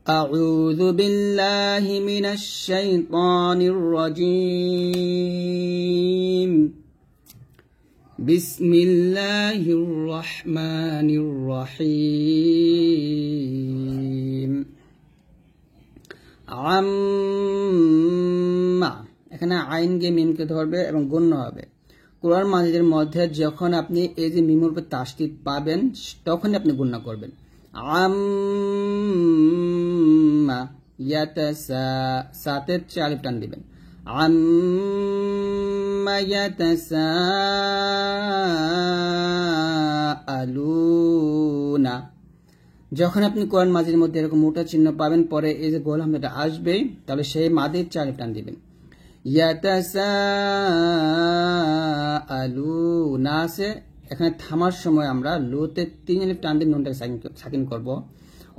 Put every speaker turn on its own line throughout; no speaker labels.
أعوذ بالله من الشيطان الرجيم بسم الله الرحمن الرحيم আম্মা এখানে আইন গে মিমকে ধরবে এবং গণ্য হবে। কোরআন মাজিদের মধ্যে যখন আপনি এই যে মিমের উপর তাসদীদ পাবেন তখনই আপনি গণ্য করবেন। আম্মা ইয়াতাসা সাতের চালিফ টান দিবেন। আম্মা ইয়াতাসাআলুনা। যখন আপনি কোরআন মাজিদের মধ্যে এরকম মোটা চিহ্ন পাবেন পরে এই যে গোল হামজাটা আসবে তাহলে সেই মাদের চালিফ টান দিবেন। ইয়াতাসাআলুনা আছে এখানে থামার সময় আমরা লোতে 3 আলিফ টান দিয়ে নুনটাকে সাকিন করব,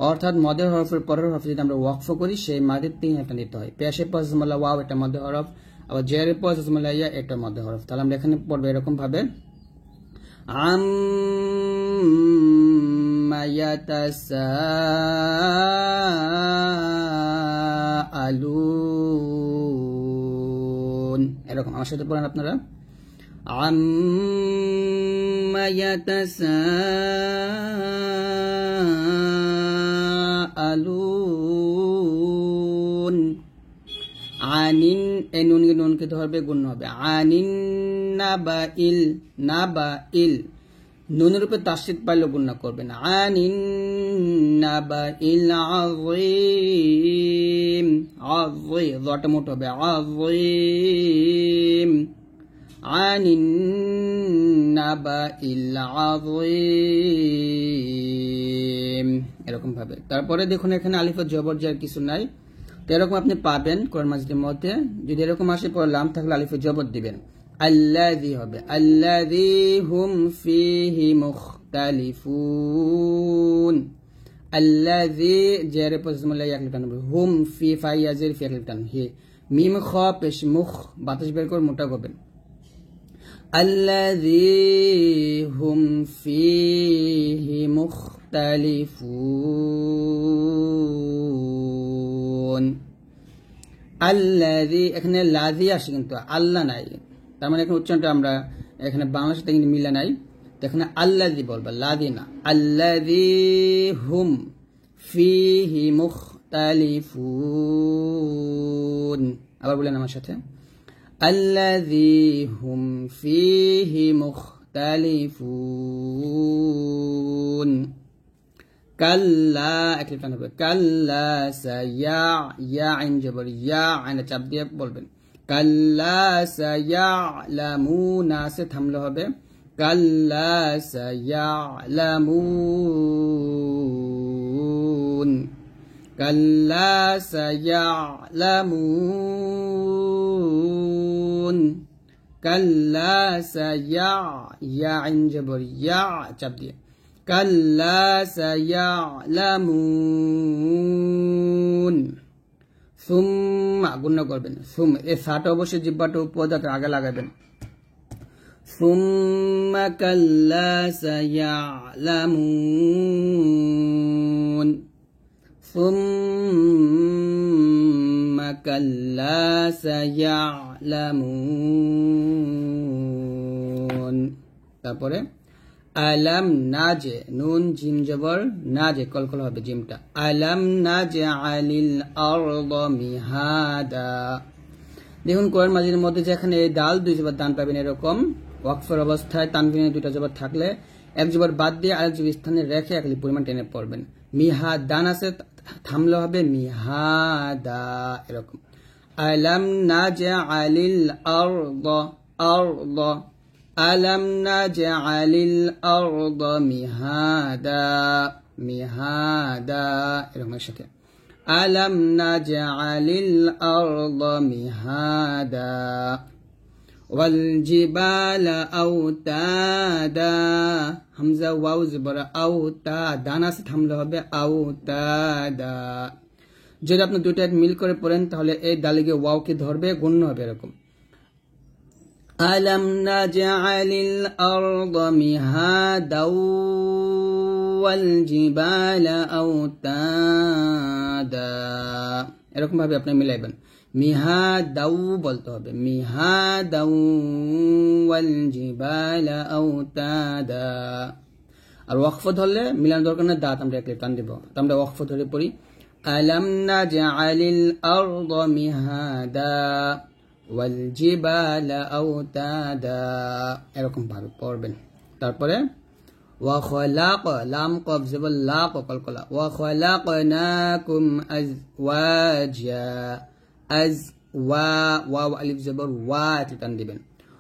অর্থাৎ মদের হরফের পরের হরফ যদি আমরা ওয়াকফ করি সেই মাদের 3 আলিফ টান দিতে হয়। পেশের পর জজমুল্লাহ ওয়াও এটা মধ্যে হরফ, আবার জেরের পর জজমুল্লাহ ইয়া এটা মধ্যে হরফ। তাহলে আমরা এখানে পড়ব এরকম ভাবে আম্মা ইয়াতাসাআলুন। এরকম আমার সাথে পড়েন আপনারা। আম্মা ইয়াতাসাআলুন। আনিন এই নুনকে ধরবে গুণ হবে। আনিন নাবাইল নাবাইল নুনের উপর তাসদীদ পাইলে গুণ করবেন। আনিন নাবাইল আযীম আযীম জটা মোটা হবে আযীম আনিন নাবাইল আযীম এরকম ভাবে। তারপরে দেখুন এখানে আলিফের জবর জার কিছু নাই, তো এরকম আপনি পাবেন কোরআন মাজিদের মধ্যে। যদি এরকম আসে পরে লাম থাকলে আলিফের জবর দিবেন। আল্লাযী হবে আল্লাযী হুম ফীহি মুখতালিফুন। আল্লাযী জেরে পজমুল্লাহ এক লিটান হুম ফি ফাইয়াজের ফি এক লিটান হে মিম খ পেশ মুখ বাতাস বের করে মোটা করবেন। আল্লাযী হুম ফীহি মুখতালিফুন। আল্লাযী এখানে লাযী আসে কিন্তু আল্লাহ নাই, তার মানে এখানে উচ্চারণটা আমরা এখানে বাংলার সাথে কিন্তু মিলে নাই, তো এখানে আল্লাযী বলবা লাযী না। আল্লাযী হুম ফীহি মুখতালিফুন। আবার বলেন আমার সাথে আল্লাযী হুম ফীহি মুখতালিফুন। কাল্লা এক লিটান হবে কাল্লা সায়া ইয়া আইন জবর ইয়া আইনে চাপ দিয়ে বলবেন। কাল্লা সায়ালামুনা সে থামলে হবে কাল্লা সায়ালামুন কাল্লা সায়ালামুন কাল্লা সায়া ইয়া আইন জবর ইয়া চাপ দিয়ে কাল্লা সায়ালামুন। সুম্মা গুণ করবেন। সুম এই সাটা অবশ্যই জিহ্বাটা উপর আগে লাগাবেন। সুম্মা কাল্লা সায়ালামুন সুম্মা কাল্লা সায়ালামুন। তারপরে আলাম নাজে নুন জিম জবর নাজে কলকল হবে জিমটা। আলাম নাজে আলিল আরদ মিহাদা। দেখুন কোরআন মাজিদের মধ্যে যেখানে দাল দুই জবর দান পাবেন এরকম ওয়াকফের অবস্থায় তানবিনের দুইটা জবর থাকলে এক জবর বাদ দিয়ে আরেক জবর স্থানে রেখে একলি পরিমাণ টেনে পড়বেন। মিহাদ দান আছে থামলে হবে মিহাদা এরকম। আলাম নাজে আলিল আরদ আরদ আলাম নাজআলিল আরদ মিহাদা মিহাদা এরকম সাথে আলাম নাজআলিল আরদ মিহাদা ওয়াল জিবালা আওতাদা হামজা ওয়াও জবর আওতা দানা সে থামলে হবে আওতাদা। যদি আপনি দুইটা মিল করে পড়েন তাহলে এই দালিকে ওয়াও কে ধরবে গণ্য হবে এরকম। ألم نجعل الأرض مهادا والجبال أوتادا মিহাদা এরকম ভাবে আপনি মিলাইবেন মিহাদাউ বলতে হবে মিহাদাউ ওয়াল জিবালা আওতাদা আর ওয়াকফ ধরলে মিলান দরকার না দাঁত আমরা একটু টান দিব তো আমরা ওয়াকফ ধরে পড়ি আলাম নাজআলিল আরদা মিহাদা ওয়াল জিবালা আওতাদা এরকম ভাবে পড়বেন তারপরে ওয়া খালাক লাম কফ জবর লা কলকলা ওয়া খালাকনাকুম আজওয়াজা ওয়া আলিফ জবর ওয়া একটু টান দিবেন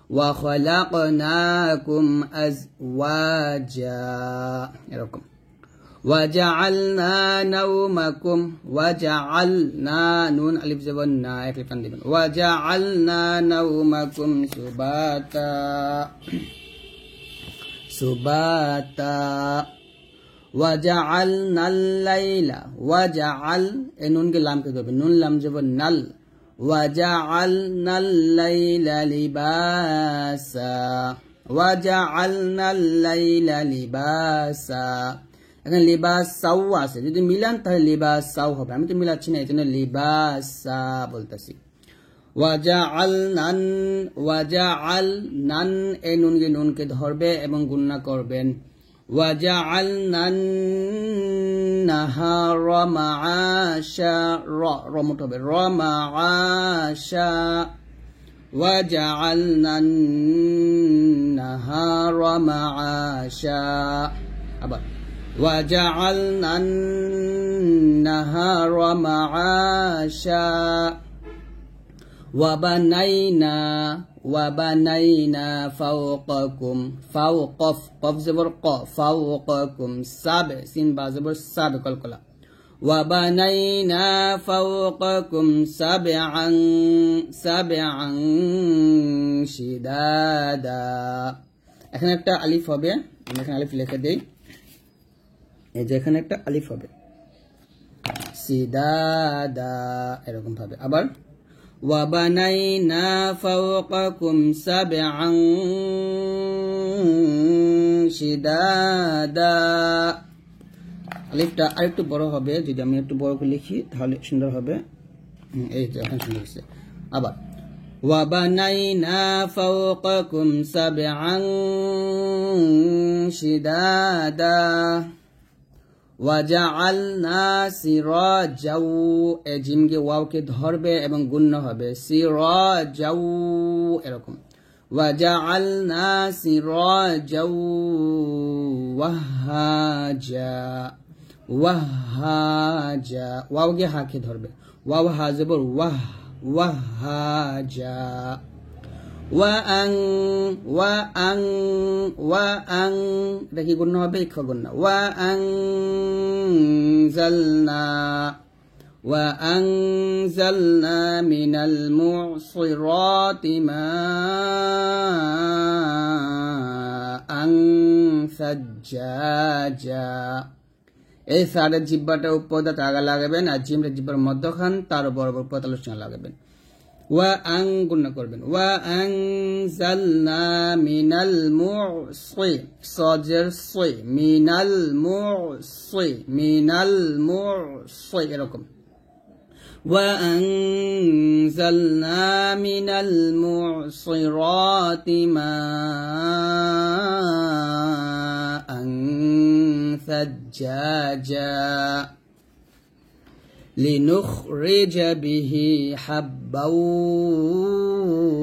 ওয়া খালাকনাকুম আজওয়াজা এরকম ওয়াজআলনা নাওমাকুম ওয়াজআলনা নুন আলিফ জবর না একটু টান দিবেন ওয়াজআলনা নাওমাকুম সুবাতা ওয়াজআলনাল লাইলা ওয়াজআল এ নুন কে লাম কে ধরবেন নুন লাম জবর নাল ওয়াজআলনাল লাইলা লিবাসা ওয়াজআলনাল লাইলা লিবাসা এখানে লিবাসাও আছে যদি মিলান তাহলে লিবাসাও হবে আমি তো মিলাচ্ছি না এজন্য লিবাসা বলতেছি ওয়াজআলনান এ নুন কে ধরবে এবং গুণনা করবেন ওয়াজআলনান নাহারা মাআশা র মোট হবে র মাআশা ওয়াজআলনান নাহারা মাআশা আবার ওয়াজআলনান নাহারা মাআশা وبنينا فوقكم فوقف قف زبر ق فوقكم سبع سين با زبر سبع কলকলা وبنينا فوقكم سبعا شدادا এখানে একটা আলিফ হবে আমি এখানে আলিফ লিখে দেই এই যে এখানে একটা আলিফ হবে সিদাদা এরকম ভাবে আবার وبنينا فوقكم سبعا شدادا আলিফটা আরেকটু বড় হবে যদি আমি একটু বড় করে লিখি তাহলে সুন্দর হবে এই যে এখন সুন্দর হচ্ছে আবার وبنينا فوقكم سبعا شدادا ওয়াজআলনা সিরাজাও এ জিমকে ওয়াওকে ধরবে এবং গুণনা হবে সিরাজাও এরকম ওয়াজআলনা সিরাজাও ওয়াহাজা ওয়াওকে হাকে ধরবে ওয়াও হা জবর ওয়াহাজা দেখি গুণ হবে ইখ গুণ ওয়াআনজালনা মিনাল মুসিরাতি মাআন সাজ্জাজা এই সারের জিহ্বাটা উপর দাঁত আগা লাগাবেন আর জিমটা জিহ্বার মধ্যখান তার বরাবর পতালোর সঙ্গে লাগাবেন ওয়াআন গুণ করবেন ওয়াআনজালনা মিনাল মুসি সাজের সি মিনাল মুসি এরকম ওয়াআনজালনা মিনাল মুসিরাতি মাআন সাজ্জাজা لنخرج به حبا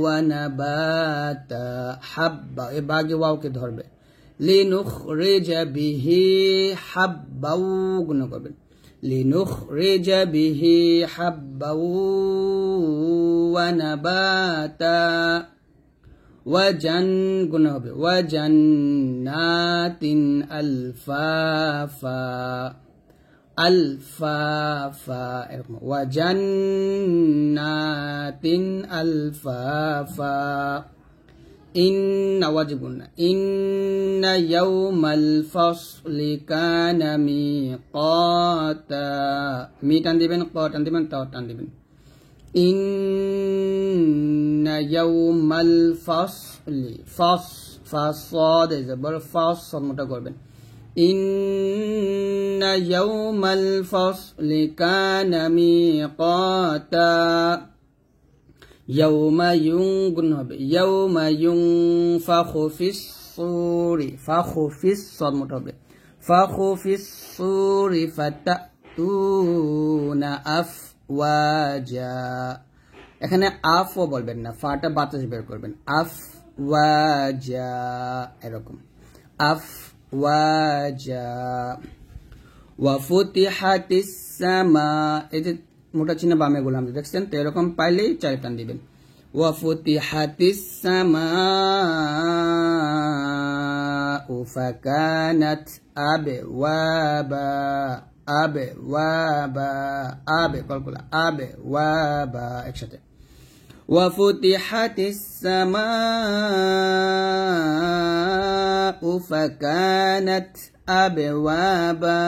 ونباتا حبا এ বাগে ওয়াওকে ধরবে لنخرج به حبا গুণ করবেন لنخرج به حبا ونباتا গুণ হবে ওয়াজান্নাতিন আলফাফা আলফাফা এরকম ওয়াজান্নাতিন আলফাফা ইন্না ওয়াজিবুন ইন্না ইয়াউমাল ফাসলি কানা মিকাতা মি টান দিবেন ক টান দিবেন তা টান দিবেন ইন্না ইয়াউমাল ফাসলি ফাস ফাসাদ জবর ফাস মোটা করবেন ইন্না ইয়াউমাল ফাসলি কানা মিকাতা ইয়াউমা গুণ হবে ইয়াউমা ইউনফাখু ফিস সূরি ফাখু ফিস সদ মোটা হবে ফাখু ফিস সূরি ফাতাতুনা আফওয়াজা এখানে আফও বলবেন না ফাটা বাতাস বের করবেন আফওয়াজা এরকম আফওয়াজা ওয়া ফুতিহাতিস সামা এই যে মোটা চিহ্ন বামে গোলাম দেখছেন তো এরকম পাইলেই চার টান দিবেন ওয়া ফুতিহাতিস সামাউ ফাকানাত আবওয়াবা আবে কলকলা আবওয়াবা একসাথে ওয়া ফুতিহাতিস সামাউ ফাকানাত আবওয়াবা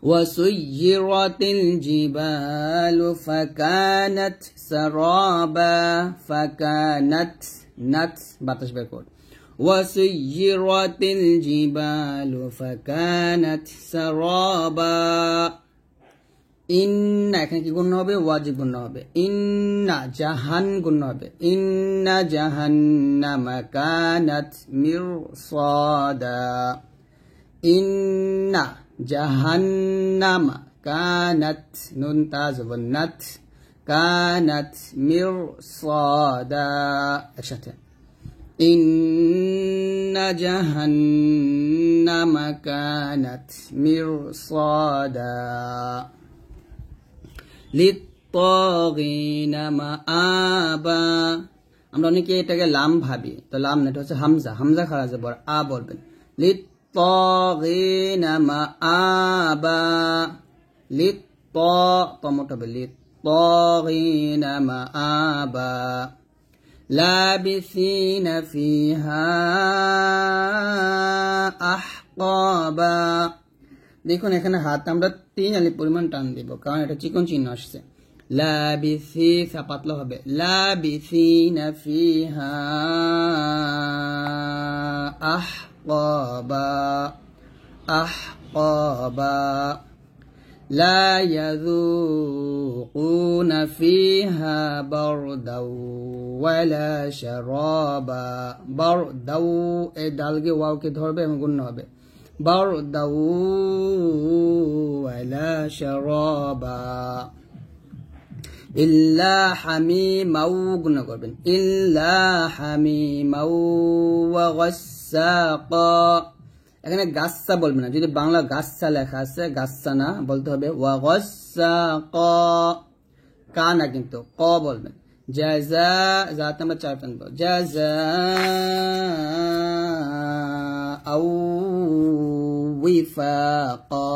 وسيرت الجبال فكانت سرابا فكانت نت বাতাস বের কর وسيرت الجبال فكانت سرابا ইন্না এখানে কি গুণ হবে ওয়াজিব গুণ হবে ইন্না জাহান গুণ হবে ইন্না জাহান্নামা কানাত মিরসাদা ইন্না জাহান্নামা কানাত নুন তা জবর নাত কানাত মিরসাদা একসাথে ইন্না জাহান্নামা কানাত মিরসাদা লিত্তাগিনা মাআবা আমরা অনেকে এটাকে লাম ভাবি তো লাম না এটা হচ্ছে হামজা হামজা খাড়া জবর আ বলবেন লিত্তাগিনা মাআবা লিত্ত টমটো হবে লিত্তাগিনা মাআবা লাবিসিনা ফিহা আহকাবা দেখুন এখানে হাত আমরা 3 আলিফ পরিমাণ টান দিব কারণ এটা চিকন চিহ্ন আসছে লাবিসি পাতলা হবে লাবিসিনা ফিহা আহকাবা আহকাবা লা ইয়াযুকুনা ফিহা বারদাও ওয়ালা শারাবা বারদাও এই ডালকে ওয়াওকে ধরবে এবং গুণ হবে বারদাও ওয়ালা শারাবা ইল্লা হামিমাও গুণ করবেন ইল্লা হামিমাও ওয়া গাসসাকা এখানে গাসসা বলবেন না যদি বাংলা গাসসা লেখা আছে গাসসা না বলতে হবে ওয়া গাসসাকা কা না কিন্তু ক বলবেন জাযা জাত আমরা 4 টানব জাযা আও ওয়িফাকা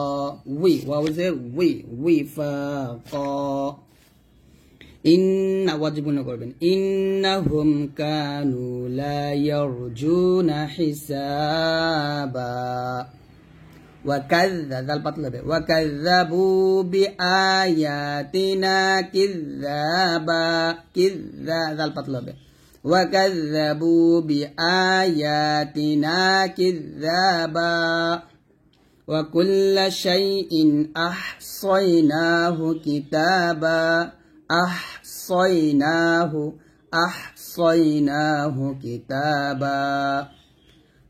ওই ওয়াও যে ওই ওয়িফাকা ইন্না ওয়াজিব গুণ করবেন ইন্নাহুম কানু লা ইয়ারজুনা হিসাবা ওয়া কাযযাল পাতলা হবে ওয়া কাযযাবু বিআয়াতিনা কিযযাবা কিযযাল পাতলা হবে ওয়া কাযযাবু বিআয়াতিনা কিযযাবা ওয়া কুল্লা শাইইন আহসাইনাহু কিতাবা আহসাইনাহু কিতাবা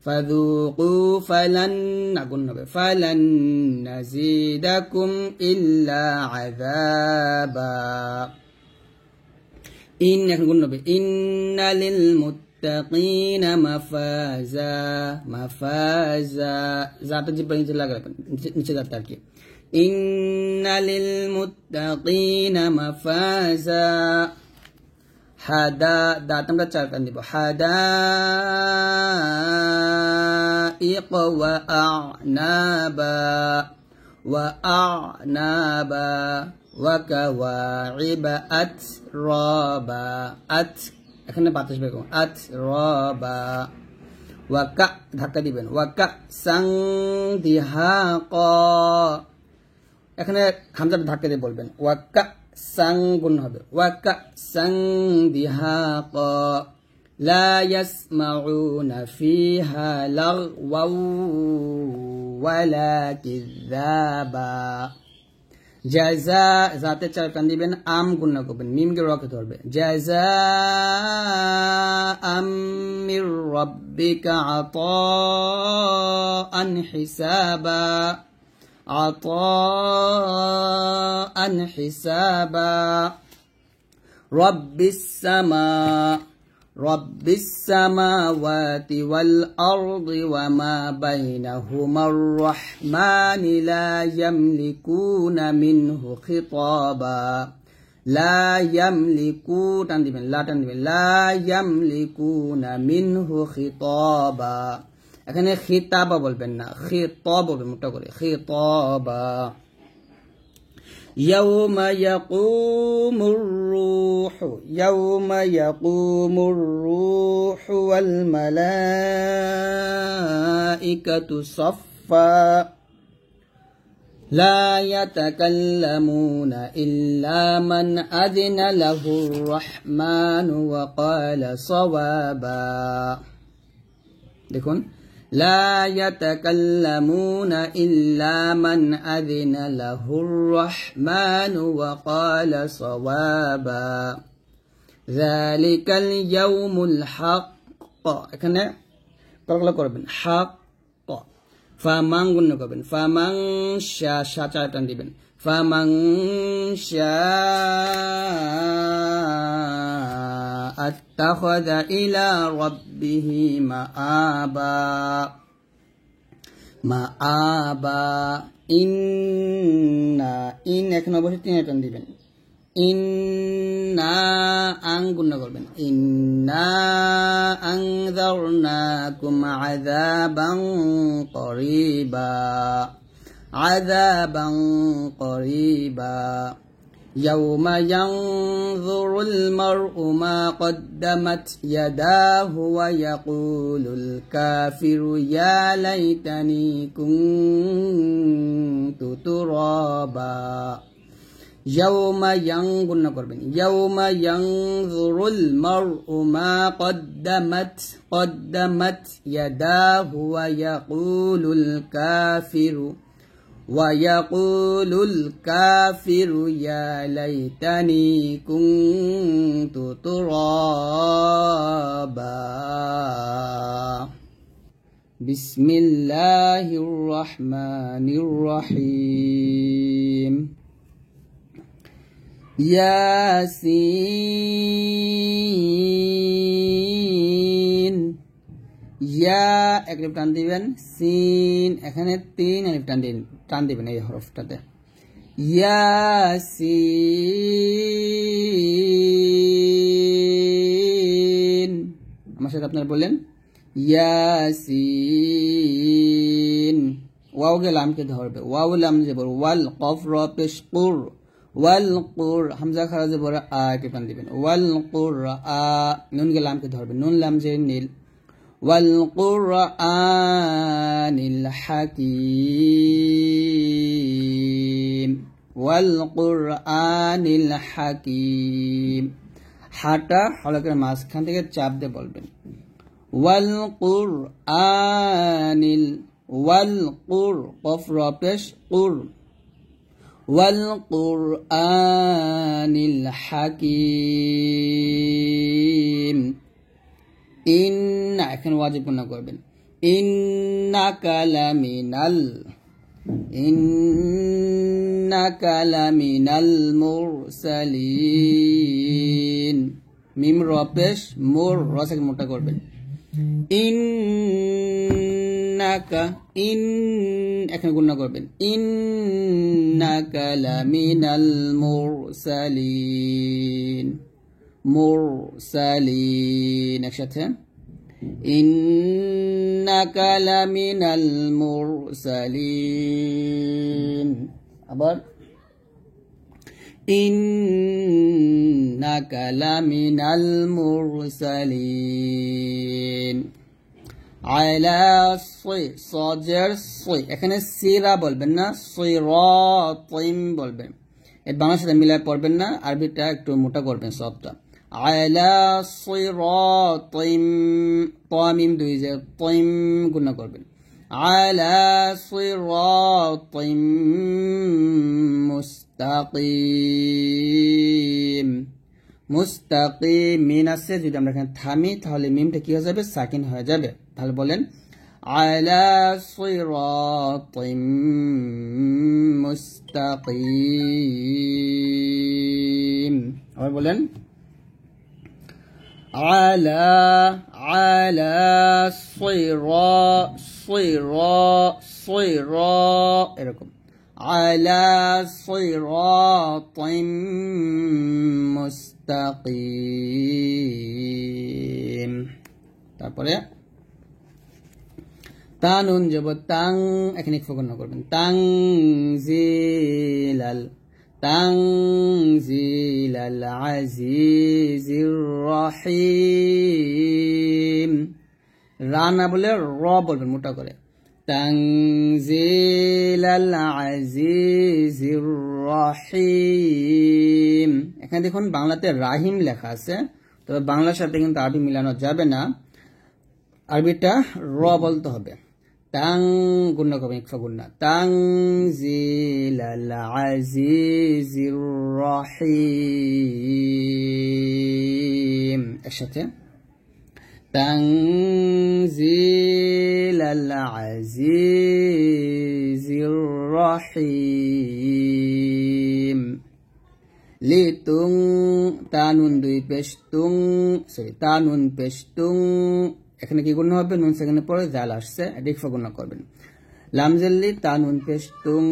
ফাযুকু ফালান নাগুন হবে ফালান নাজিদাকুম ইল্লা আযাবা ইন এখন গুণ হবে ইন্না লিল মুত্তাকিনা মাফাজা মাফাজা জাটা জিব্বা নিচে লাগাবেন নিচে যাতে আর কি ইন্না লিল মুত্তাকিনা মাফাজা হাদা দাঁত আমরা 4 টান দিব হাদা ইক ওয়া আ'নাবা ওয়া কাওয়াইবা আতরাবা আত এখানে বাতাস বের করুন আতরাবা ওয়া কা ধাক্কা দিবেন ওয়া কা সাং দিহাকা এখানে হামজাটা ধাক্কা দিয়ে বলবেন ওয়া কা সাং গুণ হবে ওয়া কা সাং দিহাকা লা ইয়াসমাউনা ফিহা লাগওয়াও ওয়ালা কিযাবা জাযা জাতে চার টান দিবেন আম গুণনা করবেন মিমকে রকে ধরবে জাযা আম মির রাব্বিকা আতাআন হিসাবা আতাআন হিসাবা রব্বিস সামাওয়াতি ওয়াল আরদি ওয়া মা বাইনাহুমার রাহমানি লা ইয়ামলিকুনা মিনহু খিতাবা লা ইয়ামলিকু টান দিবেন লা টান দিবেন লা ইয়ামলিকুনা মিনহু খিতাবা এখানে খিতাবা বলবেন না খিতাব বলবেন মোটা করে খিতাবা يوم يقوم الروح والملائكة صفا لا يتكلمون إلا من أذن له الرحمن وقال صوابا দেখুন لا يتكلمون إلا من أذن له الرحمن وقال صوابا ذلك اليوم الحق এখানে কলকলা করবেন হক ফামান গুণ করবেন ফামান শা চার টান দিবেন ফামান আত্তাখাযা ইলা রাব্বিহি মাআবা ইন্না ইন এখন অবশ্যই তিন টান দিবেন ইন্না আং গুণ করবেন ইন্না আনযারনাকুম আযাবান করিবা يوم ينظر المرء ما قدمت يداه ويقول الكافر يا ليتني كنت ترابا يوم ينظر المرء ما قدمت يداه ويقول الكافر يا ليتني كنت ترابا بسم الله الرحمن الرحيم ইয়াসিন ইয়া এক লিপ টান দিবেন সিন এখানে তিন লিপ টান দিবেন এই হরফটাতে ইয়াসিন আমার সাথে আপনারা বললেন ইয়াসিন ওয়াও কে লামকে ধরবে ওয়াও লাম যে বল ওয়াল কফ র পেশ কুর ওয়াল কুর হামজা খারাজে বড় আ কে টান দিবেন ওয়াল কুর আ নুন কে লামকে ধরবে নুন লাম যে নীল والقرآن الحكيم হাটা হলকের মাঝখান থেকে চাপ দিয়ে বলবেন ওয়ালকুর কফ র পেশ কুর والقرآن الحكيم ইন্না এখন ওয়াজিব গুণা করবেন ইন্নাকা লামিনাল মুরসালিন মিম র পেশ মোর রসাকে মোটা করবেন ইন্নাকা এখন গুণা করবেন ইন্নাকা লামিনাল মুরসালিন একসাথে ইন্নাকা লামিনাল মুরসালিন আবার ইন্নাকা লামিনাল মুরসালিন আলা সজের সই এখানে সিরা বলবেন না সিরাতিম বলবেন এর বাংলার সাথে মিলায় পড়বেন না আরবিটা একটু মোটা করবেন সবটা আলা সিরাতিম তামিম দুই যে তাইম গুণা করবেন আলা সিরাতিম মুস্তাকিম মুস্তাকিম মিন আছে যদি আমরা এখানে থামি তাহলে মিমটা কি হয়ে যাবে সাকিন হয়ে যাবে তাহলে বলেন আলা সিরাতিম মুস্তাকিম আবার বলেন على صراط এরকম على صراط مستقيم তারপরে তানুন যাব তাং এখানে ইকফা গণনা করবেন تنزيل العزيز الرحيم রানা বলে র বলবেন মোটা করে تنزيل العزيز الرحيم এখানে দেখুন বাংলাতে রাহিম লেখা আছে তবে বাংলার সাথে কিন্তু আরবি মিলানো যাবে না আরবিটা র বলতে হবে তাং গুণা করবেন ইকফা গুণা তানজিলাল আজিজির রহিম একসাথে তানজিলাল আজিজির রহিম লিতুং তানুন দুই পেশ তুং সরি তানুন পেশ তুং এখানে কি গুণ হবে নুন সেখানে পরে জাল আসছে ইকফা গুণ করবেন লামজাল্লি তানুন পেশ তুং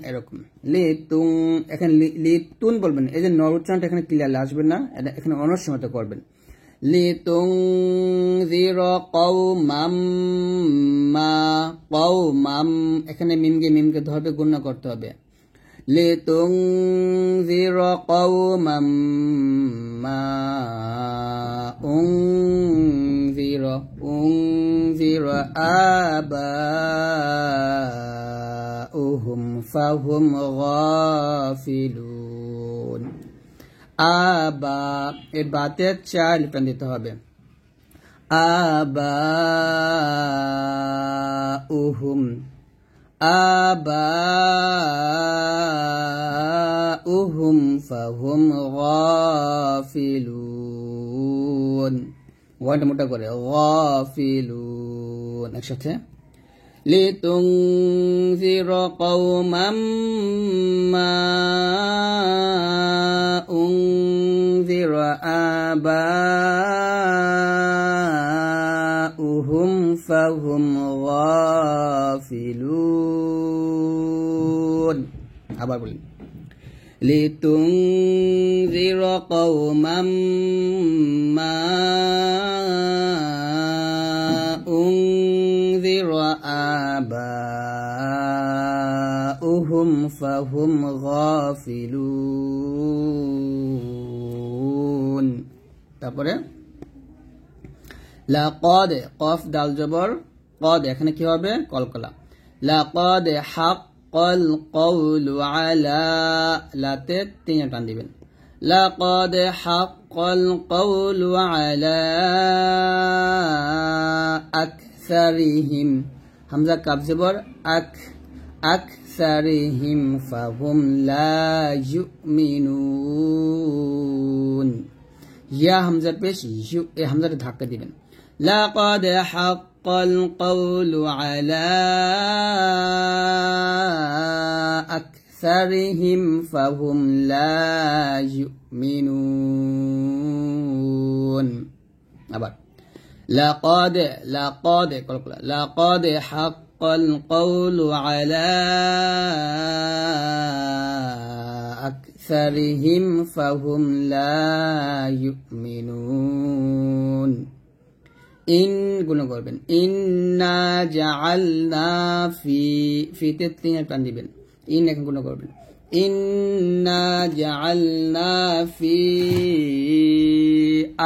এরকম লিতুং এখানে লিতুন বলবেন এই যে নর উচ্চারণটা এখানে ক্লিয়ার আসবে না এখানে অনসমত করবেন লিতুং যিরা কওমাম এখানে মিমকে ধরবে গুণ করতে হবে لتنذر قوما ما أنذر آباؤهم فهم غافلون আবা এর বাতে চার লিপন দিতে হবে আবাউহুম آباؤهم فهم غافلون ওয়াটা মোটা করে غافلون একসাথে لتنذر قوما ما أنذر آباؤهم فهم غافلون আবার বলি لتنذر قوما ما أنذر آباؤهم فهم غافلون তারপরে লাকাদ কফ দাল জবর কদ এখানে কি হবে কলকলা লাকাদ হাক্কাল কওলু আলা লাতে তিন টান দিবেন লাকাদ হাক্কাল কওলু আলা আকসারিহিম হামজা কাফ জবর আকসারিহিম ফাহুম লা ইউমিনুন ইয়া হামজা পেশ ইউ এই হামজাটা ধাক্কা দিবেন লাকাদ হাক্কাল কওলু আলা আকসারিহিম ফাহুম লা ইউমিনুন আবার লাকাদ কলকলা লাকাদ হাক্কাল কওলু আলা আকসারিহিম ফাহুম লা ইউমিনুন ইন গুণ করবেন ইন্না জাআলনা ফিতে তিন টান দিবেন ইন এখন গুণ করবেন ইন্না জাআলনা ফি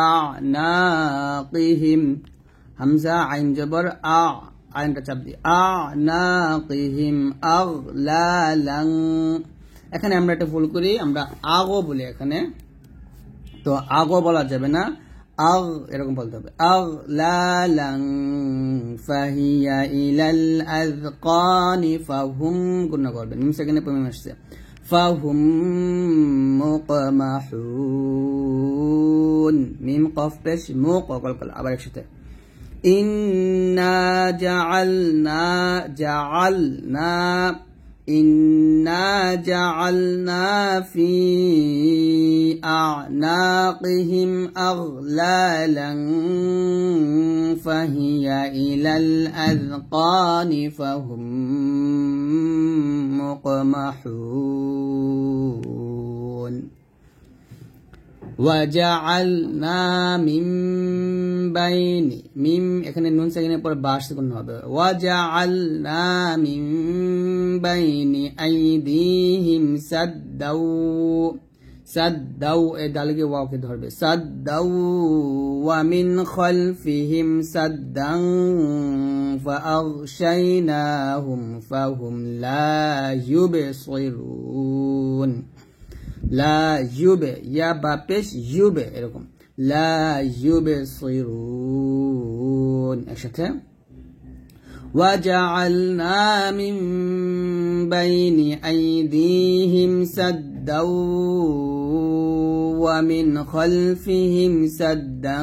আনাকিহিম হামজা আইন জবর আইনটা চাপ দি আনাকিহিম আগলালান এখানে আমরা একটা ভুল করি আমরা আগো বলি এখানে তো তো আগো বলা যাবে না, আগ এরকম বলতে হবে, আগলালান ফাহিয়া ইলাল আযকানি ফাহুম গুণনা করবেন, মিম সেকেন্ডে প্রমিম আসছে, ফাহুম মুকমাহুন, মিম কফ পেশ মুক কলকল, আবার একসাথে, ইন্না জাআলনা ফি আ'নাকিহিম আগলালান ফাহিয়া ইলাল আযকানি ফাহুম মুকমাহুন। ওয়াজআলনা মিন বাইনি, মিম এখানে নুন সেকেন্ডের পর বা সুকুন হবে, ওয়াজআলনা মিন বাইনি আইদিহিম সাদ্দাউ এই দালকে ওয়াওকে ধরবে, সাদ্দাউ ওয়া মিন খালফিহিম সাদ্দান ফাআগশাইনাহুম ফাহুম লা ইউবসিরুন। লা ইউবে ইয়া বা পেশ ইউবে এরকম, লা ইউবসিরুন, একসাথে, وجعلنا من بين أيديهم سدا ومن خلفهم سدا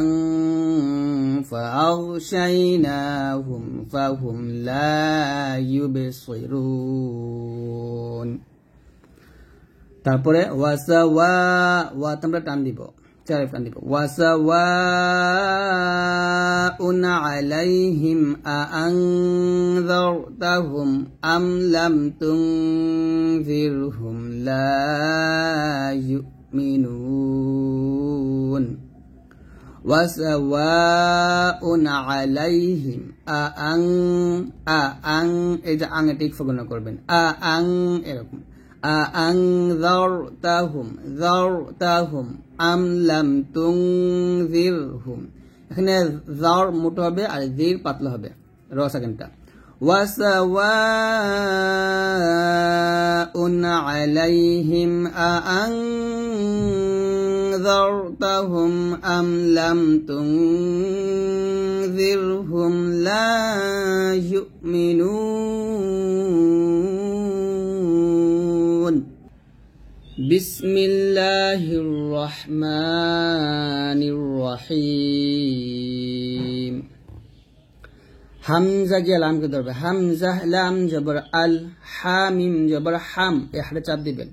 فأغشيناهم فهم لا يبصرون। তারপরে ওয়াসাওয়া, ওয়া তোমরা টান দিব, চারে টান দিব, ওয়াসাওয়াউন আলাইহিম আআনযারতাহুম আম লাম তুনযিরহুম লা ইউমিনুন। ওয়াসাওয়াউন আলাইহিম আআন এই যে আং এ টিক ফগনা করবেন, আআন এরকম, আআনযারতাহুম আম লাম তুনযিরহুম, এখানে যার মোটা হবে আর জির পাতলা হবে, র সেকেন্ডটা, ওয়াসাওয়াউন আলাইহিম আআনযারতাহুম আম লাম তুনযিরহুম লা ইউমিনুন। বিসমিল্লাহির রহমানির রহিম। হামজা গিয়ে লামকে ধরবে, হামজা লাম জবর আল, হামিম জবর হাম, এই হাতে চাপ দিবেন,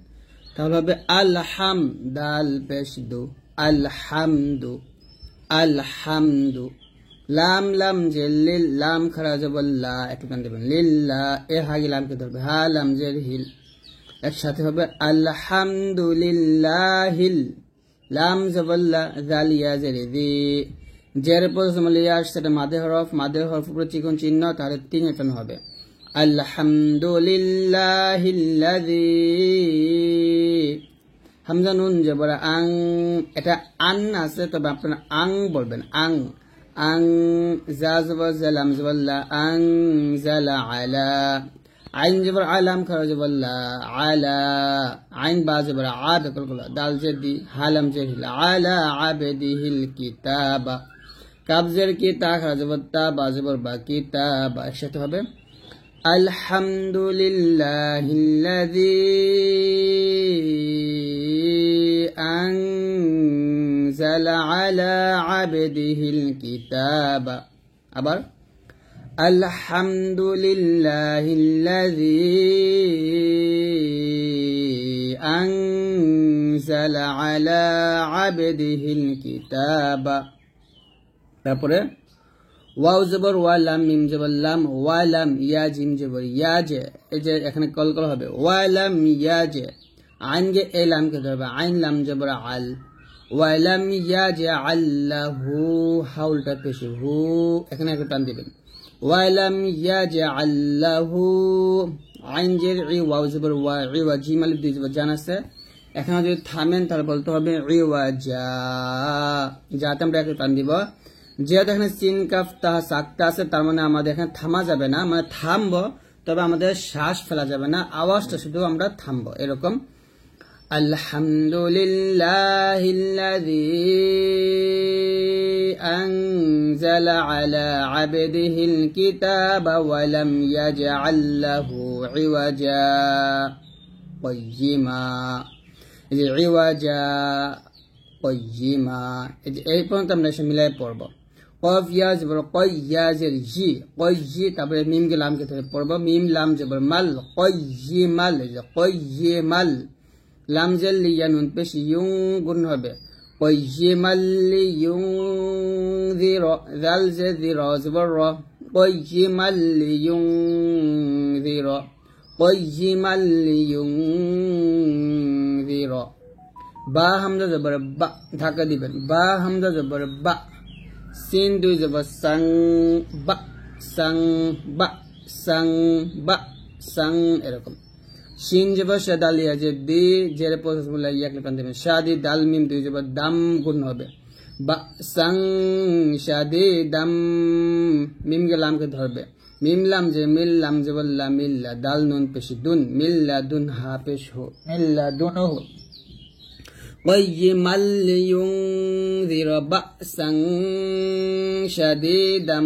তাহলে হবে আল হাম, দাল পেশ দু, আল হামদু, আল হামদু। লাম লাম যে লিল, লাম খারা জবর লা, একটু টান দিবেন, লিল্লাহ, এ হাগি লামকে ধরবে, হা লাম জের হিল, একসাথে হবে আলহামদুলিল্লাহিল, লাম জবল্লা জাল ইয়া জের দি, জের পর সমলিয়া সেটা মাদে হরফ, মাদে হরফ উপরে চিকন চিহ্ন, তাহলে তিন এটান হবে, আলহামদুলিল্লাহিল্লাযী। হামজা নুন জবর আং, এটা আন আছে, তবে আপনারা আং বলবেন, আং আং, জা জবর জালাম জবল্লা, আং জালা আলা, আইন জবর আলাম খারা জবর লা, আলা, আইন বা জবর আ বেকল, দাল জেদি, হালাম জের হিল, আলা আবেদিহিল কিতাবা, কাব জের কি, তা খারা জবর তা, বা জবর বা, কিতাবা, একসাথে হবে আলহামদুলিল্লাহিল্লাযী আনজালা আলা আবদিহিল কিতাবা, আবার আলহামদুলিল্লাহিল্লাযী আনজালা আলা আবদিহিল কিতাবা। তারপরে ওয়াও জবর ওয়া, লাম মিম জবর লাম, ওয়া লাম ইয়া জিম জবর ইয়া জে, এই যে এখানে কলকল হবে, ওয়া লাম ইয়া জে, আইন গে এ লামকে ধরবে, আইন লাম জবর আল, ওয়া লাম ইয়া জে আল্লাহু, হাউলটা পেশে হু, এখানে একটু টান দিবেন, ওয়া লাম ইয়া জে আল্লাহু, আইন জের ই, ওয়াও জবর ওয়া, ই ওয়া জিম আলিফ দুই জবর জান আছে, এখানে যদি থামেন তাহলে বলতে হবে ই ওয়া জা, যাতে আমরা একটু টান দিব, যেহেতু এখানে সিন কাফ তা সাকটা আছে, তার মানে আমাদের এখানে থামা যাবে না, মানে থামবো তবে আমাদের শ্বাস ফেলা যাবে না, আওয়াজটা শুধু আমরা থামবো, এরকম আলহামদুলিল্লাহিল্লাযী আনজালা আলা আবদিহিল কিতাবা ওয়া লাম ইয়াজআল লাহু ইওয়াজা কাইয়্যিমা এই যে ইওয়াজা কাইয়্যিমা এই পর্যন্ত আমরা মিলাই পড়ব কফ ইয়া জবর কাইয়্যা জের জি কাইয়্যি তারপরে মিম কে লাম কে ধরে পড়ব মিম লাম জবর মাল কাইয়্যিমাল কাইয়্যিমাল লাম জের লিয়া নুন পেশ ইউং গুণ হবে কাইয়্যিমাল লিয়ুনযিরা জাল যিরা জবর র কাইয়্যিমাল লিয়ুনযিরা কাইয়্যিমাল লিয়ুনযিরা বা হামজা জবর বা ধাক্কা দিবেন বা হামজা জবর বা সিন দুই জবর সাং বা সাং বা সাং বা সাং এরকম শিন জবর শাদালিয়া যে দি জের প্রসেস মুলা ইয়াক লিপান দিবেন শাদি দাল মিম দুই জবর দাম গুণ হবে বা সাং শাদি দাম মিম কে লাম কে ধরবে মিম লাম যে মিল লাম জবর লা মিল্লা দাল নুন পেশ দুন মিল্লা দুন হা পেশ হো মিল্লা দুন হো قيما لينذر بأسا شديدا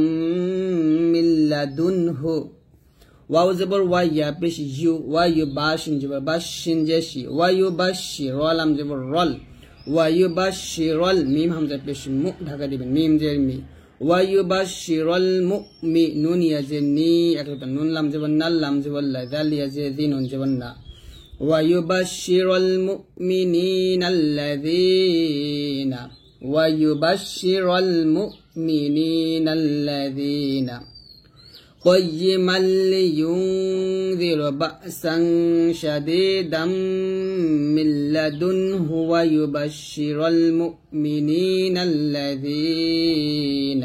من لدنه واو زبر ويا بش يو ويو باشن جبر باشن جشي ويو بشر ولم جبر رل ويو بشر الميم همزة بش مو ঢাকা দিবেন মিম জের মি ويو بشر المؤمنون يزني একদম নুন লাম জবর নাল লাম জবর লা জাল ইয়াজিন নুন জবর না ويبشر المؤمنين الذين قيما لينذر بأسا شديدا من لدنه ويبشر المؤمنين الذين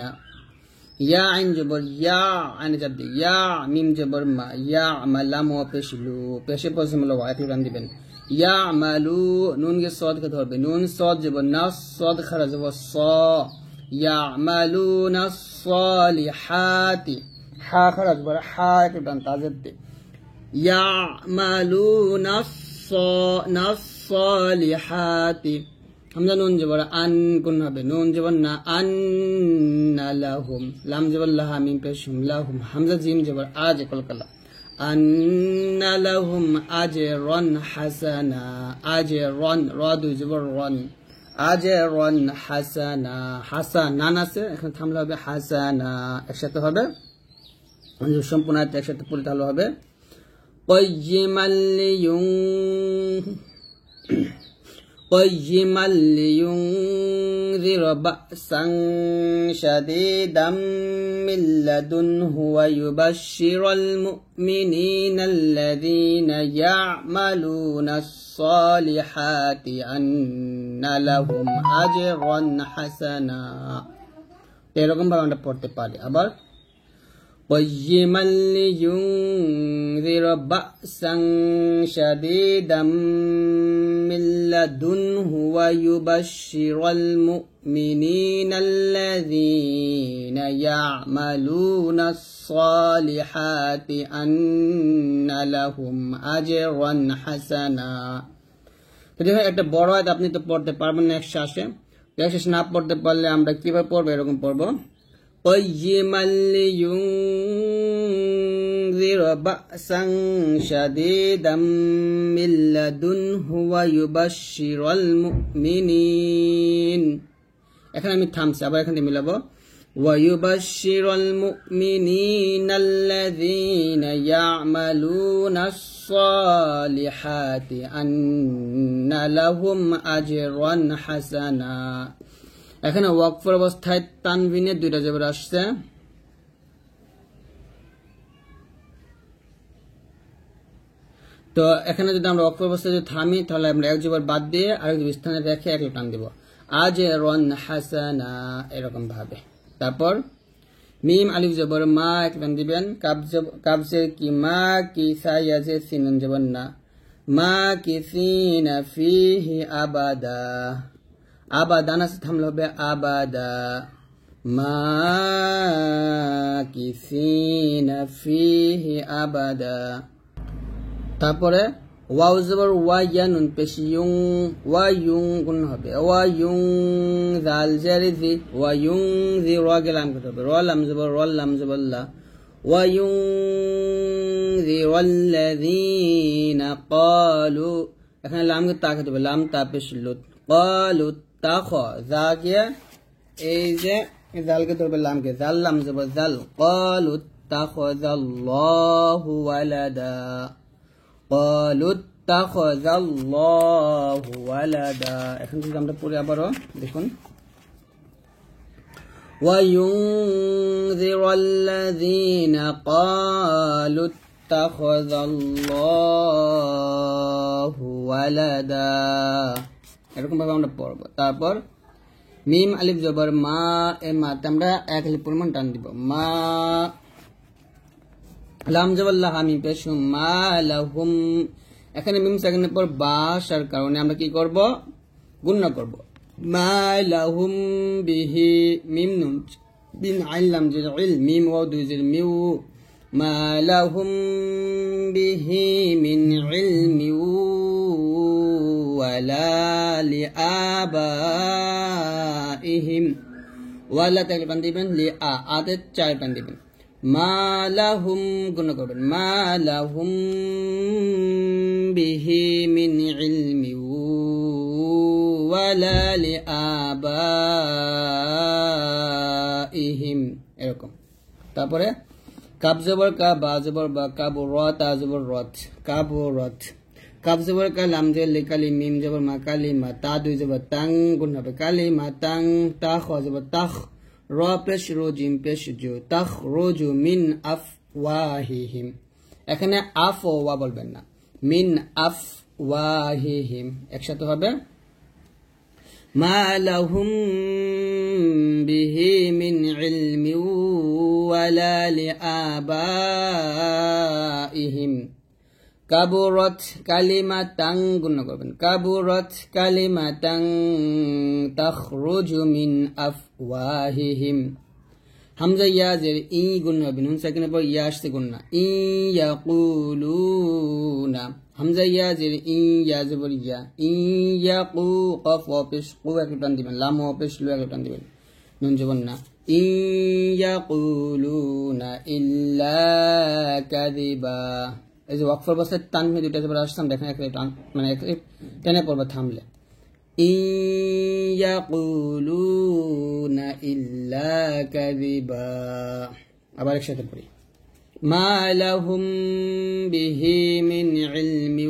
يا عين جبر يا عين جب يا ميم جبر ما يا عملام وبشلو بشي بسم الله وعيتي رانديبن يا عملو نون के صاد के धरबे नून صاد जबर ना صاد खरज व صا يعملون الصالحات حا खरज बर हा के दांताजत दे يعملون الصالحات हमजा নুন জবর আন কোন হবে নুন জবর না আন্না লাহুম লাম জবর লাহা মিম পেশ হুম লাহুম হামজা জিম জবর আজ কলকলা আন্না লাহুম আজরান হাসানা আজরান রা দুই জবর রান আজরান হাসানা হাসানান আছে এখানে থামলে হবে হাসানা একসাথে হবে সম্পূর্ণ একসাথে পড়তে হলে হবে কাইয়্যিমাল قيما لينذر بأسا شديدا من لدنه ويبشر المؤمنين الذين يعملون الصالحات أن لهم أجرا حسنا এরকম ভাবে আমরা পড়তে পারি আবার قيما لينذر بأسا شديدا من لدنه ويبشر المؤمنين الذين يعملون الصالحات أن لهم أجرا حسنا দেখো একটা বড় আয়াত আপনি তো পড়তে পারবেন না একসাথে একসাথে না পড়তে পারলে আমরা কিভাবে পড়ব এরকম পড়ব قيما لينذر بأسا شديدا من لدنه ويبشر المؤمنين এখানে আমি থামছি আবার এখানে মিলাবো ويبشر المؤمنين الذين يعملون الصالحات أن لهم أجرا حسنا এখানে ওয়াকফের অবস্থায় তানবিনের দুইটা জবর আসছে তো এখানে যদি আমরা ওয়াকফের অবস্থায় যদি থামি তাহলে আমরা এক জবর বাদ দিয়ে আরেক স্থানে রেখে এক টান দেব আজরান হাসানা এরকম ভাবে তারপর মিম আলিফ জবর মা এক টান দিবেন কাবজের কি মা কি সায়াজে সিনুন জবর না মা কিসিনা ফিহি আবাদা আবাদা না থামলে হবে আবাদা মা কিসিনা ফিহি আবাদা তারপরে ওয়াও জবর ওয়া ইয়া নুন পেশ ইউং ওয়া ইউং গুণ হবে ওয়া ইউং জাল জারি জি ওয়া ইউং জি র গেলাম কত হবে র লাম জবর লা ওয়া ইউং জি ওয়াল্লাযীনা ক্বালু এখানে লাম কে তা কত হবে লাম তা পেশ লুত ক্বালু তাখ যা কে এই যে জাল কে ধরবে লাম কে জাল লাম জবর জাল ক্বালু তাখাযাল্লাহু ওয়ালাদা قالوا اتخذ الله ولدا এখন যদি আমরা পড়ি আবারো দেখুন وينذر الذين قالوا اتخذ الله ولدا এরকম ভাবে আমরা পড়ব তারপর মিম আলিফ জবর মা এ মাতে আমরা এক আলিফ পরিমাণ টান দিব মা লাম জবর লা মিম পেশ মা লাহুম এখানে মিম সাকিনের পর বা আসার কারণে আমরা কি করব গুণনা করব মা লাহুম বিহি মিম নুন বিন আইন লাম যে ইল মিম ওয়া দুই জির মিউ মা লাহুম বিহি মিন ইলমি ওয়ালা লিআবাইহিম ওয়ালা তাকলে পান দিবেন লিআ আতে চার পান দিবেন মা লাহুম গুণ করবেন মা লাহুম বিহি মিন ইলমি ওয়ালা লিআবাইহিম এরকম তারপরে কাব জবর কা বা জবর বা কাবু র তা জবর রত কাবু রত কাব জবর কা লাম জে লিকালি মিম জবর মা কালি মা তা দুই জবর তাং গুণ হবে কালি মা তাং তা খ জবর তাখ র পেশ রো জিম পেশ জু তাখরুজু মিন আফওয়াহিহিম এখানে আফ ওয়া বলবেন না মিন আফওয়াহিহিম একসাথে হবে মা লাহুম বিহি মিন ইলমি ওয়ালা লিআবাইহিম কাবুরাত কালিমাতান গুণ করবেন কাবুরাত কালিমাতান তাখরুজু মিন আফওয়াহিহিম হামজা ইয়া জের ই গুণ হবে নুন সাকিনের পর ইয়া আসছে গুণ না ই ইয়াকুলুনা হামজা ইয়া জের ই ইয়া জবর ইয়া ই ইয়াকু কফ ওয়া পেশ কু এক টান দিবেন লাম ওয়া পেশ লু এক টান দিবেন নুন জবর না ই ইয়াকুলুনা ইল্লা কাযিবা এই যে ওয়াকফ অবস্থায় তানভীর দুইটা জবর আসছে দেখেন এক মানে এক টেনে পড়বে থামলে ইয়াকুলুনা ইল্লা কাযিবা আবার একসাথে পড়ি মা লাহুম বিহি মিন ইলমি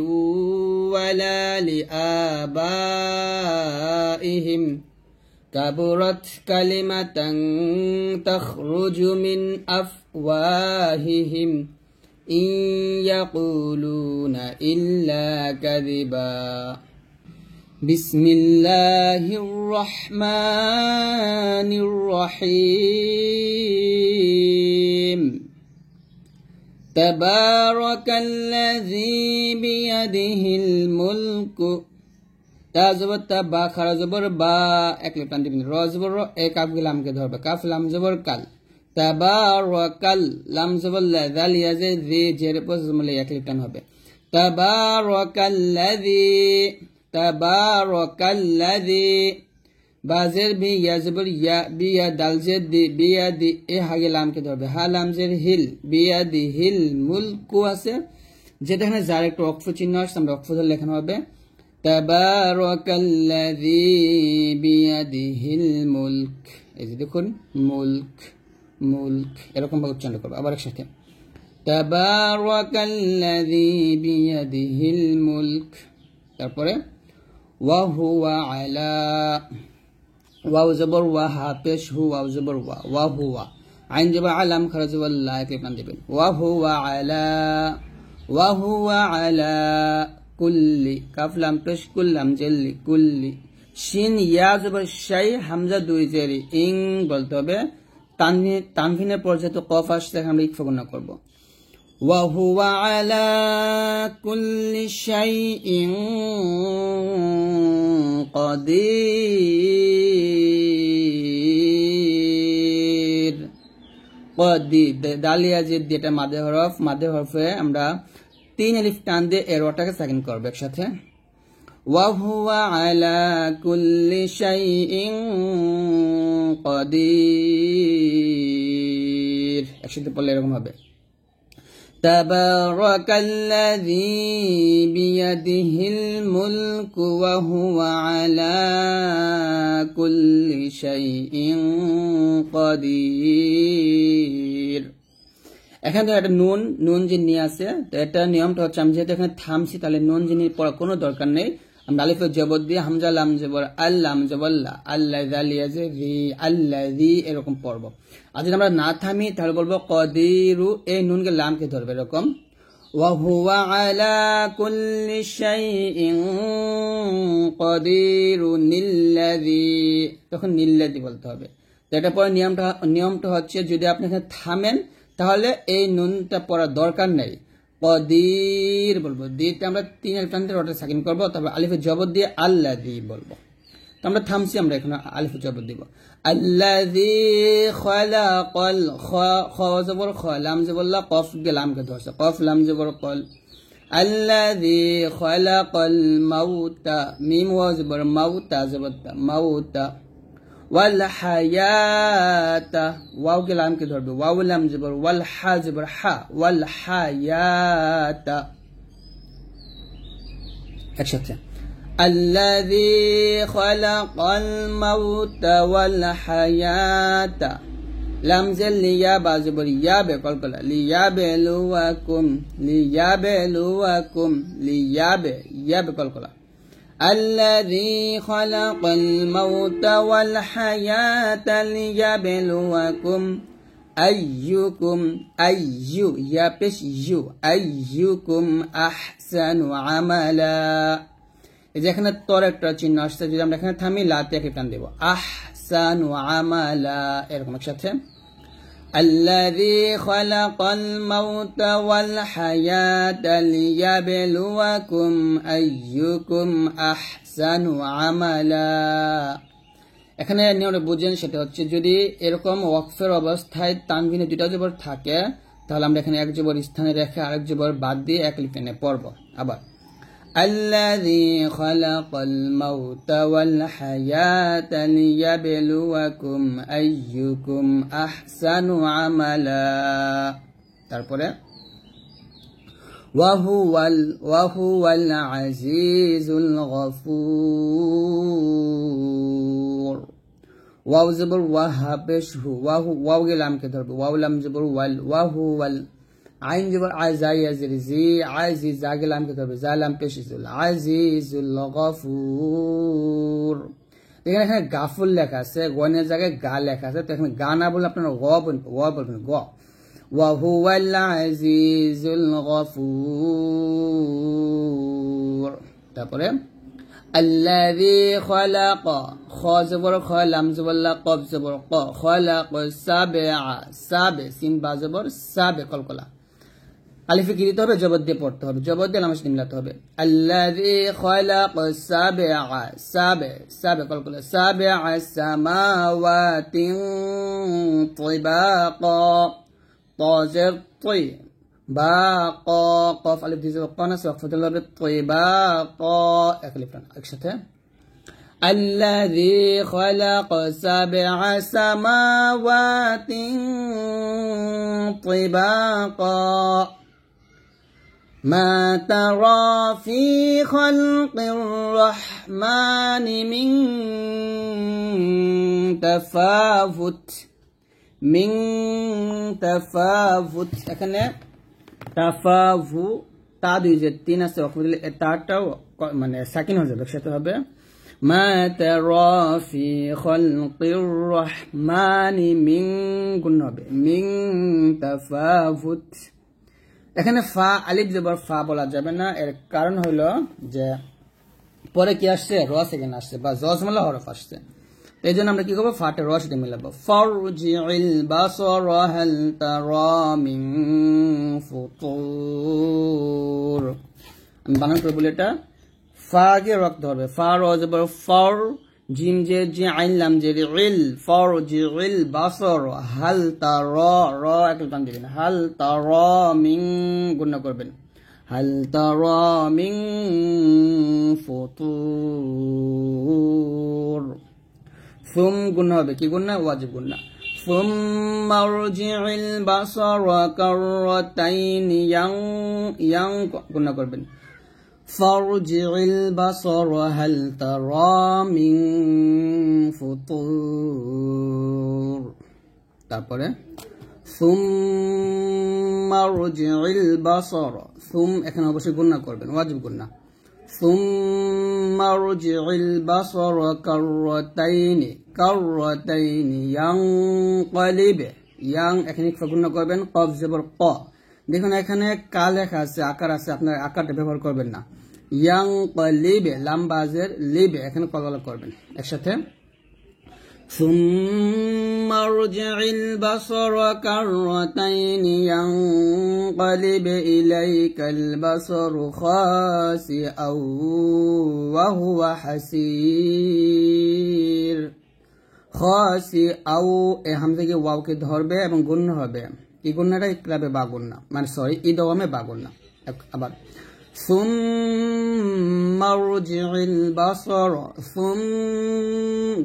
ওয়ালা লিআবাইহিম কাবুরাত কালিমাতান তাখরুজু মিন আফওয়াহিহিম ইন ইয়াকুলুনা ইল্লা কাযিবা বিসমিল্লাহির রহমানির রহিম তাবারাকাল্লাযী বিয়াদিহিল মুলকু তা জবর তা বা খারা জবর বা এক টান দিবেন র জবর এ কাফ লামকে ধরবে কাফ লাম জবর কাল তাবারাকাল লাম জবর লা জাল ইয়াজে জি জের পর জমলে এক টান হবে তাবারাকাল্লাযী বাজের বি ইয়া জবর ইয়া বিয়া দাল জের দি বিয়া দি এ হাগে লামকে ধরবে হা লাম জের হিল বিয়া দি হিল মুলকু আছে যেটা এখানে যার একটা ওয়াকফ চিহ্ন আছে আমরা ওয়াকফ ধরে লেখানো হবে তাবারাকাল্লাযী বিয়াদিহিল মুলক এই যে দেখুন মুলক মুলক এরকম ভাবে উচ্চারণ করব আবার একসাথে তাবারাকাল্লাযী বিয়াদিহিল মুলক তারপরে ওয়া হুয়া আলা ওয়াও জবর ওয়া হা পেশ হু ওয়াও জবর ওয়া ওয়া হুয়া আইন জবর আলাম খারাজ ওয়াল লা কে টান দিবেন ওয়া হুয়া আলা কুল্লি কাফ লাম পেশ কুল্লাম জেল্লি কুল্লি শিন ইয়া জবর শাই হামজা দুই জেরি ইং বলতে হবে তানভিনের পর যেহেতু কফ আসছে আমরা ইকফা গণনা করব ওয়া হুয়া আলা কুল্লি শাইইন কাদির কদির দালিয়া যে এটা মাদে হরফে আমরা 3 আলিফ টান দিয়ে এই রটাকে সাকিন করবে একসাথে ওয়া হুয়া আলা কুল্লি শাইইন কাদির একসাথে পড়লে এরকম হবে তাবারাকাল্লাযী বিয়াদিহিল মুলকু ওয়া হুয়া আলা কুল্লি শাইইন কাদির এখানে তো একটা নুন যে নিয়ে আছে তো এটা নিয়মটা হচ্ছে আমি যেহেতু এখানে থামছি তাহলে নুন জিনিস পড়ার কোনো দরকার নেই আমরা আলিফে জবর দিয়ে হামজা লাম জবর আল্লাম জবল্লা আল্লাহ জালিয়াজে রি আল্লাযী এরকম পড়ব আর যদি আমরা না থামি তাহলে বলবো কদিরু এই নুনকে লামকে ধরবে এরকম ওয়া হুয়া আলা কুল্লি শাইইন কদিরুন নিল্লাযী তখন নিল্লাযী বলতে হবে তো এটা পরে নিয়মটা হচ্ছে যদি আপনি এখানে থামেন তাহলে এই নুনটা পড়ার দরকার নেই কদির বলবো দিতে আমরা 3 আলিফ টান দিয়ে রটা সাকিন করব তবে আলিফে জবর দিয়ে আল্লাযী বলবো তো আমরা থামছি আমরা এখন আলিফে জবর দিব আল্লাযী খালাকাল খ জবর খ লাম জবর লা কফ গে লামকে ধরছে কফ লাম জবর কল আল্লাযী খালাকাল মাউতা মিম ওয়া জবর মাউতা জবর মাউতা ওয়াল হায়াতা ওয়াও কে লাম কে ধরবে ওয়াও লাম জবর ওয়াল হা জবর হা ওয়াল হায়াতা একসাথে আল্লাযী খালাকাল মাউতা ওয়াল হায়াতা লাম জাল লিয়া বা জবর ইয়া বে কলকলা লিয়াবলুয়াকুম লিয়াবে ইয়া বে কলকলা الذي خلق الموت والحياة ليبلوكم أيكم يا بش يو أيكم أحسن عملا إذا كانت الطريقة চিহ্ন আসছে যদি আমরা এখানে থামি লাতে একটা টান দেব আহসানু আমালা এরকম একসাথে الذي خلق الموت والحياة ليبلوكم أيكم أحسن عملا এখানে নিয়মটা বুঝেন সেটা হচ্ছে যদি এরকম ওয়াকফের অবস্থায় তানবিনে দুটো জবর থাকে তাহলে আমরা এখানে এক জবর স্থানে রেখে আরেক জবর বাদ দিয়ে এক আলিফ টেনে পড়ব আবার الذي خلق الموت والحياة ليبلوكم أيكم أحسن عملا তারপরে وهو العزيز الغفور ওয়াও জবর ওয়াহা পেশ হু ওয়াও কে লাম কে ধরবে ওয়াও লাম জবর ওয়াল ওয়াহুয়াল আইন জবর আজাই আজরি জি আইজি জাগে লাম কে ধরবে জালাম পেশিজুল আজিজুল গফুর এখানে গাফুল লেখা আছে গনের জায়গায় গা লেখা আছে তো এখানে গা না বলে আপনারা বলবেন গ ওয়া হুয়াল আজিজুল গফুর তারপরে আল্লাযী খালাকা খ জবর খ লাম জবর লা কফ জবর ক খালাক সাবে সিন বা জবর সাবে কলকলা আলিফে কি দিতে হবে জবর দিয়ে পড়তে হবে জবর দিয়ে লাম শিন মিলাতে হবে আল্লাযী খালাক সাবে কলকলা সাবিআ সামাওয়াতি তিবাকা তাজির তি বাকা কফ আলিফ দিয়ে কনাস ওয়াকফতুল হবে তিবাকা এক আলিফ টান একসাথে الذي خلق 7 سماوات طباقا ما ترى في خلق الرحمن من تفاوت এখানে তাফাভু তা দুই যে তিন আছে অক্ষর তাটাও মানে সাকিন হয়ে যাবে সেটা হবে মা তারা ফি খালকির রহমানি মিন গুণ হবে মিন তাফাউত এখানে ফা আলিফ জবর ফা বলা যাবে না এর কারণ হলো যে পরে কি আসছে র সেকেন্ড আসছে বা জজমালা হরফ আসছে এই জন্য আমরা কি করব ফাটে র সাথে মিলাবো ফারজিল বাসর হাল তারা মিন ফুতুর আমি বানান করে বলি এটা ফা কে রক ধরবে ফা র জবর ফর জিম যে জি আইন লাম যে ইল ফারজিল বাসর হাল তারা র একটু টান দিবেন হাল তারা মিন গুণ করবেন হাল তারা মিন ফুতুর সুম গুণা হবে কি গুণা ওয়াজিব গুণা সুম্মা রজি'ল বাসারা কাররাতাইনি ইয়াং গুণা করবেন ফারজি'ল বাসারা হাল তারা মিন ফুতুর তারপরে সুম্মা রজি'ল বাসারা সুম এখানে অবশ্যই গুণা করবেন ওয়াজিব গুণা সুম্মা রজি'ল বাসারা কাররাতাইনি ইয়ানকালিব ইয়াং এখানে গুণা করবেন কফ জবর ক দেখুন এখানে কা লেখা আছে আকার আছে আপনার আকারটা ব্যবহার করবেন না ইয়ানকালিব লাম বাজের লিব এখানে কলকলা করবেন একসাথে ثم ارجع البصر كرتين ينقلب إليك البصر خاسئا وهو حسير خاسئا এ হামজা কে ওয়াও কে ধরবে এবং গুণ হবে এই গুণটা ইকরাবে বা গুণনা মানে সরি ইদওয়ামে বা গুণনা আবার ثم ارجع البصر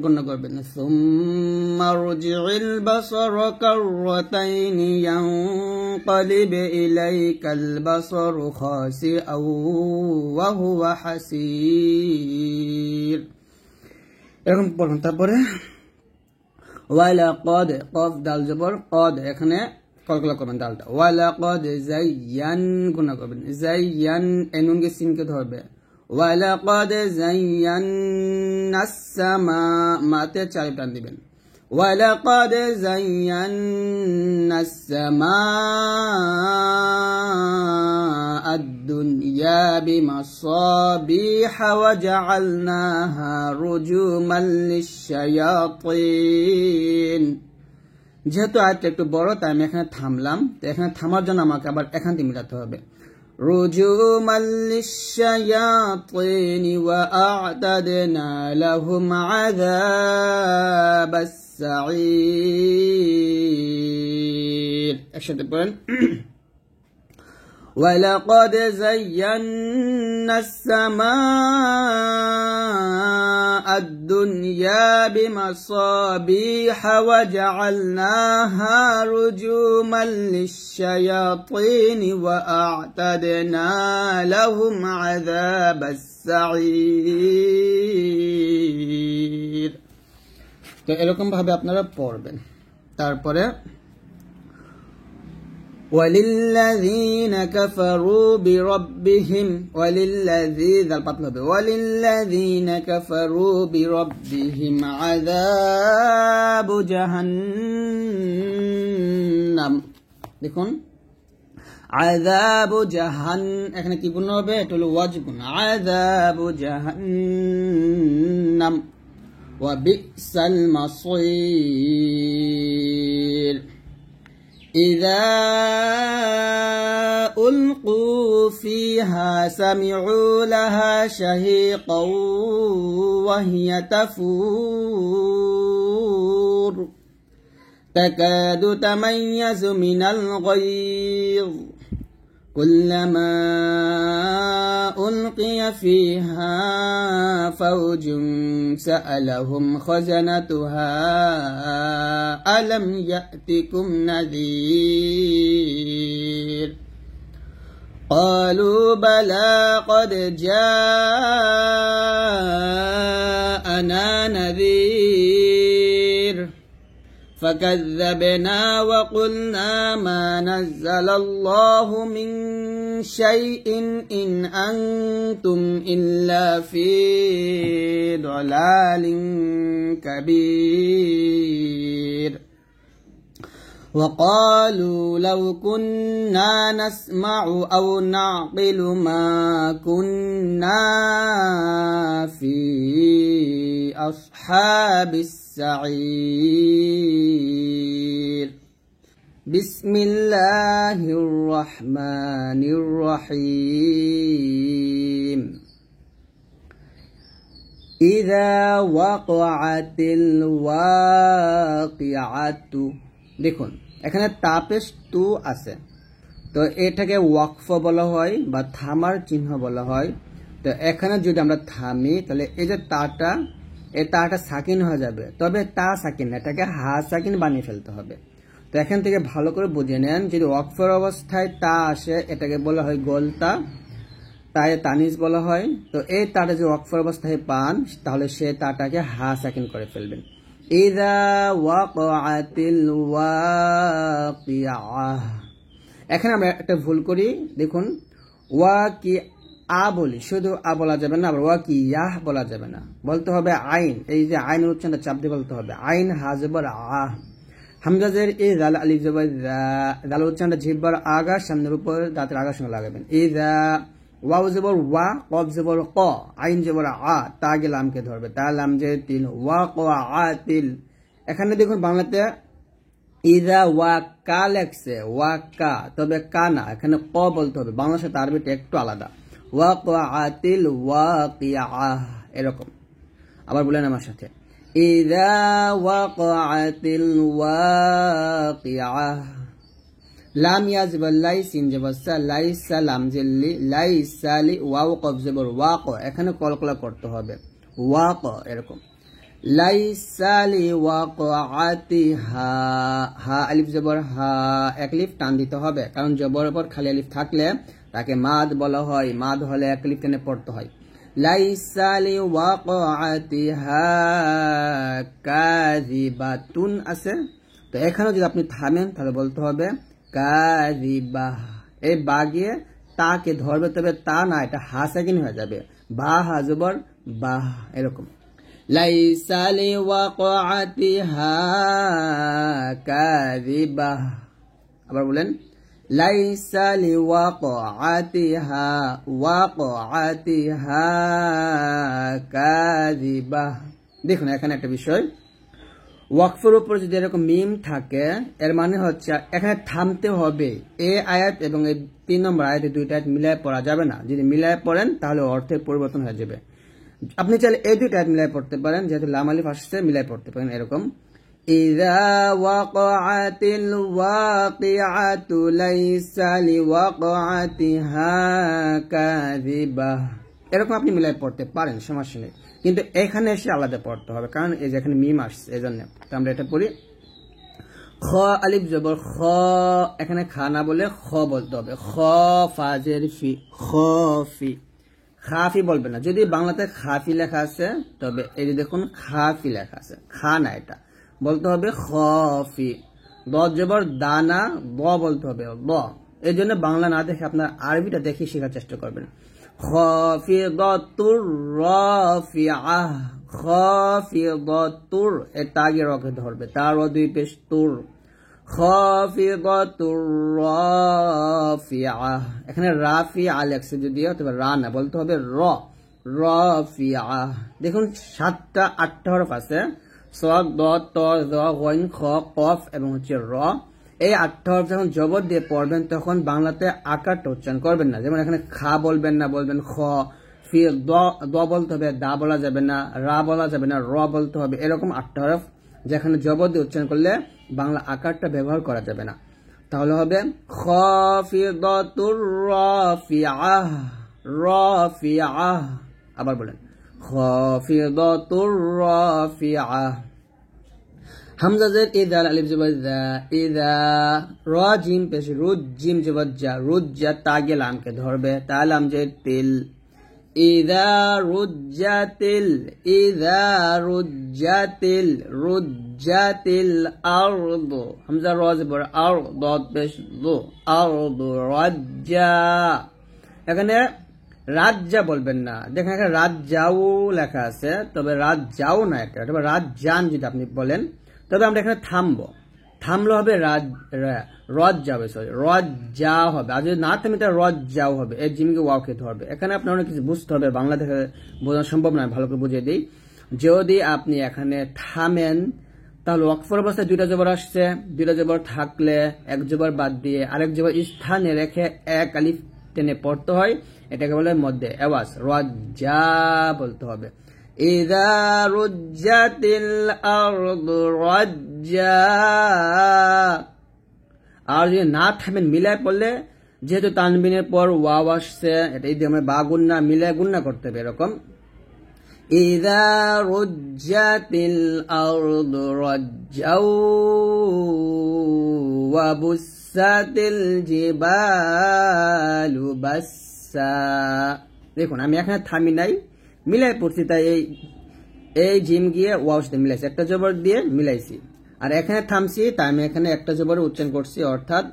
গুণনা করবেন ثم ارجع البصر كرتين ينقلب إليك البصر خاسئا وهو حسير এরকম পড়ুন তারপরে ওয়ালাকাদ কফ দাল জবর কদ এখানে কলকলা করবেন দালটা ওয়ালাকাদ যায়্যান গুণা করবেন যায়্যান এনুন কে সিন কে ধরবে ওয়ালাকাদ যায়্যানাস সামা মাতে চার টান দিবেন ওয়ালাকাদ যায়্যানাস সামা الدنيا بمصابيح وجعلناها رجوما للشياطين যেহেতু আয়াতটা একটু বড় তাই আমি এখানে থামলাম তো এখানে থামার জন্য আমাকে আবার এখান থেকে মিলাতে হবে رجوما للشياطين وأعتدنا لهم عذاب السعير একসাথে পড়েন ولقد زينا السماء الدنيا بمصابيح وجعلناها رجوما للشياطين وأعتدنا لهم عذاب السعير তো এরকম ভাবে আপনারা পড়বেন তারপরে وللذين كفروا بربهم وللذين كفروا بربهم عذاب جهنم দেখুন عذاب جهنم এখানে কি গুণ হবে এটা হলো ওয়াজিব গুণ عذاب جهنم وبئس المصير إذا ألقوا فيها سمعوا لها شهيقا وهي تفور تكاد تميز من الغيظ كلما ألقي فيها فوج سألهم خزنتها ألم يأتكم نذير قالوا بلى قد جاءنا نذير فكذبنا وقلنا ما نزل الله من شيء إن أنتم إلا في ضلال كبير وقالوا لو كنا نسمع أو نعقل ما كنا في أصحاب السعير بسم الله الرحمن الرحيم إذا وقعت الواقعة দেখুন এখানে তাপেশ তু আছে তো তো এটাকে ওয়াকফ বলা হয় বা থামার চিহ্ন বলা হয়। তো এখানে যদি আমরা থামি তাহলে এই যে তাটা, এই তাটা সাকিন হয়ে যাবে, তবে তা সাকিন, এটাকে হা সাকিন বানিয়ে ফেলতে হবে। তো এখান থেকে ভালো করে বুঝে নেন, যদি ওয়াকফের অবস্থায় তা আসে এটাকে বলা হয় গোলতা, তাই তানিজ বলা হয়। তো এই তাটা যে ওয়াকফের অবস্থায় পান তাহলে সে তাটাকে হা সাকিন করে ফেলবেন। ইযা ওয়াকাআতিল ওয়াকিআহ। এখানে আমরা একটা ভুল করি, দেখুন ওয়া কি আ বলি, শুধু আ বলা যাবে না, আবার ওয়া কি ইয়াহ বলা যাবে না, বলতে হবে আইন। এই যে আইনের উচ্চারণটা চাপ দিয়ে বলতে হবে, আইন হা জবর আহ, হামজা জের ই, জাল আলিফ জবর যা, জাল উচ্চারণটা জিহ্বার আগা সামনের উপর দাঁতের আগার সঙ্গে লাগাবেন। ইযা, ওয়াও জবর ওয়া, কফ জবর ক, আইন জবর আ, তা গে লামকে ধরবে, তা লাম যে তিল, ওয়া ক আ তিল। এখানে দেখুন বাংলাতে ইযা ওয়া কা লেখছে, ওয়া কা, তবে কা না, এখানে ক বলতে হবে। বাংলার সাথে আরবিটা একটু আলাদা, ওয়া ক আতিল ওয়া কিয়াহ, এরকম। আবার বলেন আমার সাথে, ইযা ওয়া ক আতিল ওয়া কিয়াহ। লাম ইয়া জবর লাই, সিন জবর সা, লাইসা লাম জিল্লি, লাইসালি, ওয়াও কফ জবর ওয়া ক, এখানে কলকলা করতে হবে, ওয়া ক, এরকম। লাইসালি ওয়াকআতিহা, হা আলিফ জবর হা, এক লিফ টান দিতে হবে, কারণ জবরের পর খালি আলিফ থাকলে তাকে মাদ বলা হয়, মাদ হলে এক লিফ টেনে পড়তে হয়। লাইসালি ওয়াকআতিহা কাযিবাতুন আছে, তো এখানে যদি আপনি থামেন তাহলে বলতে হবে কাযিবাহ। এই বা গিয়ে তাকে ধরবে, তবে তা না, এটা হা সাকিন হয়ে যাবে, বা হা জবর বাহ, এরকম। লাইসা লিওয়াকআতিহা কাযিবাহ। আবার বলেন, লাইসা লিওয়াকআতিহা ওয়াকআতিহা কাযিবাহ। দেখুন এখানে একটা বিষয়, ওয়াকফের উপর যদি এরকম মিম থাকে এর মানে হচ্ছে এখানে থামতে হবে। এই আয়াত এবং এই 3 নম্বর আয়াতে দুইটা আয়াত মিলায় পড়া যাবে না, যদি মিলায় পড়েন তাহলে অর্থের পরিবর্তন হয়ে যাবে। আপনি চাইলে এই দুইটা আয়াত মিলাই পড়তে পারেন, যেহেতু লাম আলিফ আসছে মিলাই পড়তে পারেন, এরকম ইযা ওয়াকাআতিল ওয়াকিআতু লাইসা লিওয়াকআতিহা কাযিবাহ, এরকম আপনি মিলাই পড়তে পারেন, সমস্যা নেই। কিন্তু এখানে এসে আলাদা পড়তে হবে, কারণ এই যে এখানে মিম আসছে, এজন্য। তো আমরা এটা পড়ি, খ আলিফ জবর খ, এখানে খা না বলে খ বলতে হবে, খ ফাজের ফি, খফি, খাফি বলবে না। যদি বাংলাতে খাফি লেখা আছে তবে এই যে দেখুন খাফি লেখা আছে, খা না, এটা বলতে হবে খফি। দ জবর দানা, দ বলতে হবে দ। এই জন্য বাংলা না দেখে আপনার আরবিটা দেখে শেখার চেষ্টা করবেন। খাফিদাতুর রাফিআহ, খাফিদাতুর, এ তাগে রকে ধরবে, তার দুই পেশ তুর, খাফিদাতুর রাফিআহ। এখানে রাফিআ লেখছে যদিও, তবে রা না, বলতে হবে র, রাফিআহ। দেখুন 7টা 8টা হরফ আছে, সদ, দ, ত, জ, গইন, খ, কফ এবং হচ্ছে র। এই 8টা হরফ যখন জবর দিয়ে পড়বেন তখন বাংলাতে আকারটা উচ্চারণ করবেন না। যেমন এখানে খা বলবেন না, বলবেন খ, ফির দ বলতে হবে, দা বলা যাবে না, রা বলা যাবে না, র বলতে হবে। এরকম 8টা হরফ যেখানে জবর দিয়ে উচ্চারণ করলে বাংলা আকারটা ব্যবহার করা যাবে না। তাহলে হবে খাফিদাতুর রাফিআহ, রাফিআহ। আবার বলেন, খাফিদাতুর রাফিআহ। হামজা জের ই, দাল আলিফ জবর যা, ইযা, র জিম পেশ রুজ, জিম জবর যা, রুজ্জা, তা গে লামকে ধরবে, তা লাম জের তিল, ইযা রুজ্জাতিল, ইযা রুজ্জাতিল, রুজ্জাতিল আরদু, হামজা র জবর আর, দদ পেশ দু, আরদু রাজ্জা। এখানে রাজ্জা বলবেন না, দেখেন এখানে রাজ্জাও লেখা আছে, তবে রাজ্জাও না, এটা তবে রাজ্জান যদি আপনি বলেন, তবে আমরা এখানে থামবো, থামলে হবে রজ্জা, সরি রজ্জা হবে। আর যদি না থামি তাহলে রজ্জাও হবে, এর জিমকে ওয়াও খেতে হবে। এখানে আপনার অনেক কিছু বুঝতে হবে, বাংলা দেখে বোঝানো সম্ভব নয়, ভালো করে বুঝিয়ে দিই। যদি আপনি এখানে থামেন তাহলে ওয়াকফের অবস্থায় 2টা জবর আসছে, 2টা জবর থাকলে এক জবর বাদ দিয়ে আরেক জবর স্থানে রেখে এক আলিফ টেনে পড়তে হয়, এটাকে বলে মধ্যে আওয়াজ, রজ্জা বলতে হবে। ইযা রুজ্জাতিল আরদু রাজ্জা। আর যদি না থামেন মিলায় পড়লে যেহেতু তানবিনের পর ওয়াও আসছে, এটা ইদগামে বা গুন্না মিলে গুন্না করতে হবে এরকম। ইযা রুজ্জাতিল আরদু রাজ্জাও ওয়া বুসাতিল জিবালু বাসসা। দেখুন আমি এখানে থামি নাই, মিলাই পড়ছি, তাই এই জিম গিয়ে ওয়াও সাথে মিলাইছি, একটা জবর দিয়ে মিলাইছি। আর এখানে থামছি, তাই আমি এখানে একটা জবর উচ্চারণ করছি, অর্থাৎ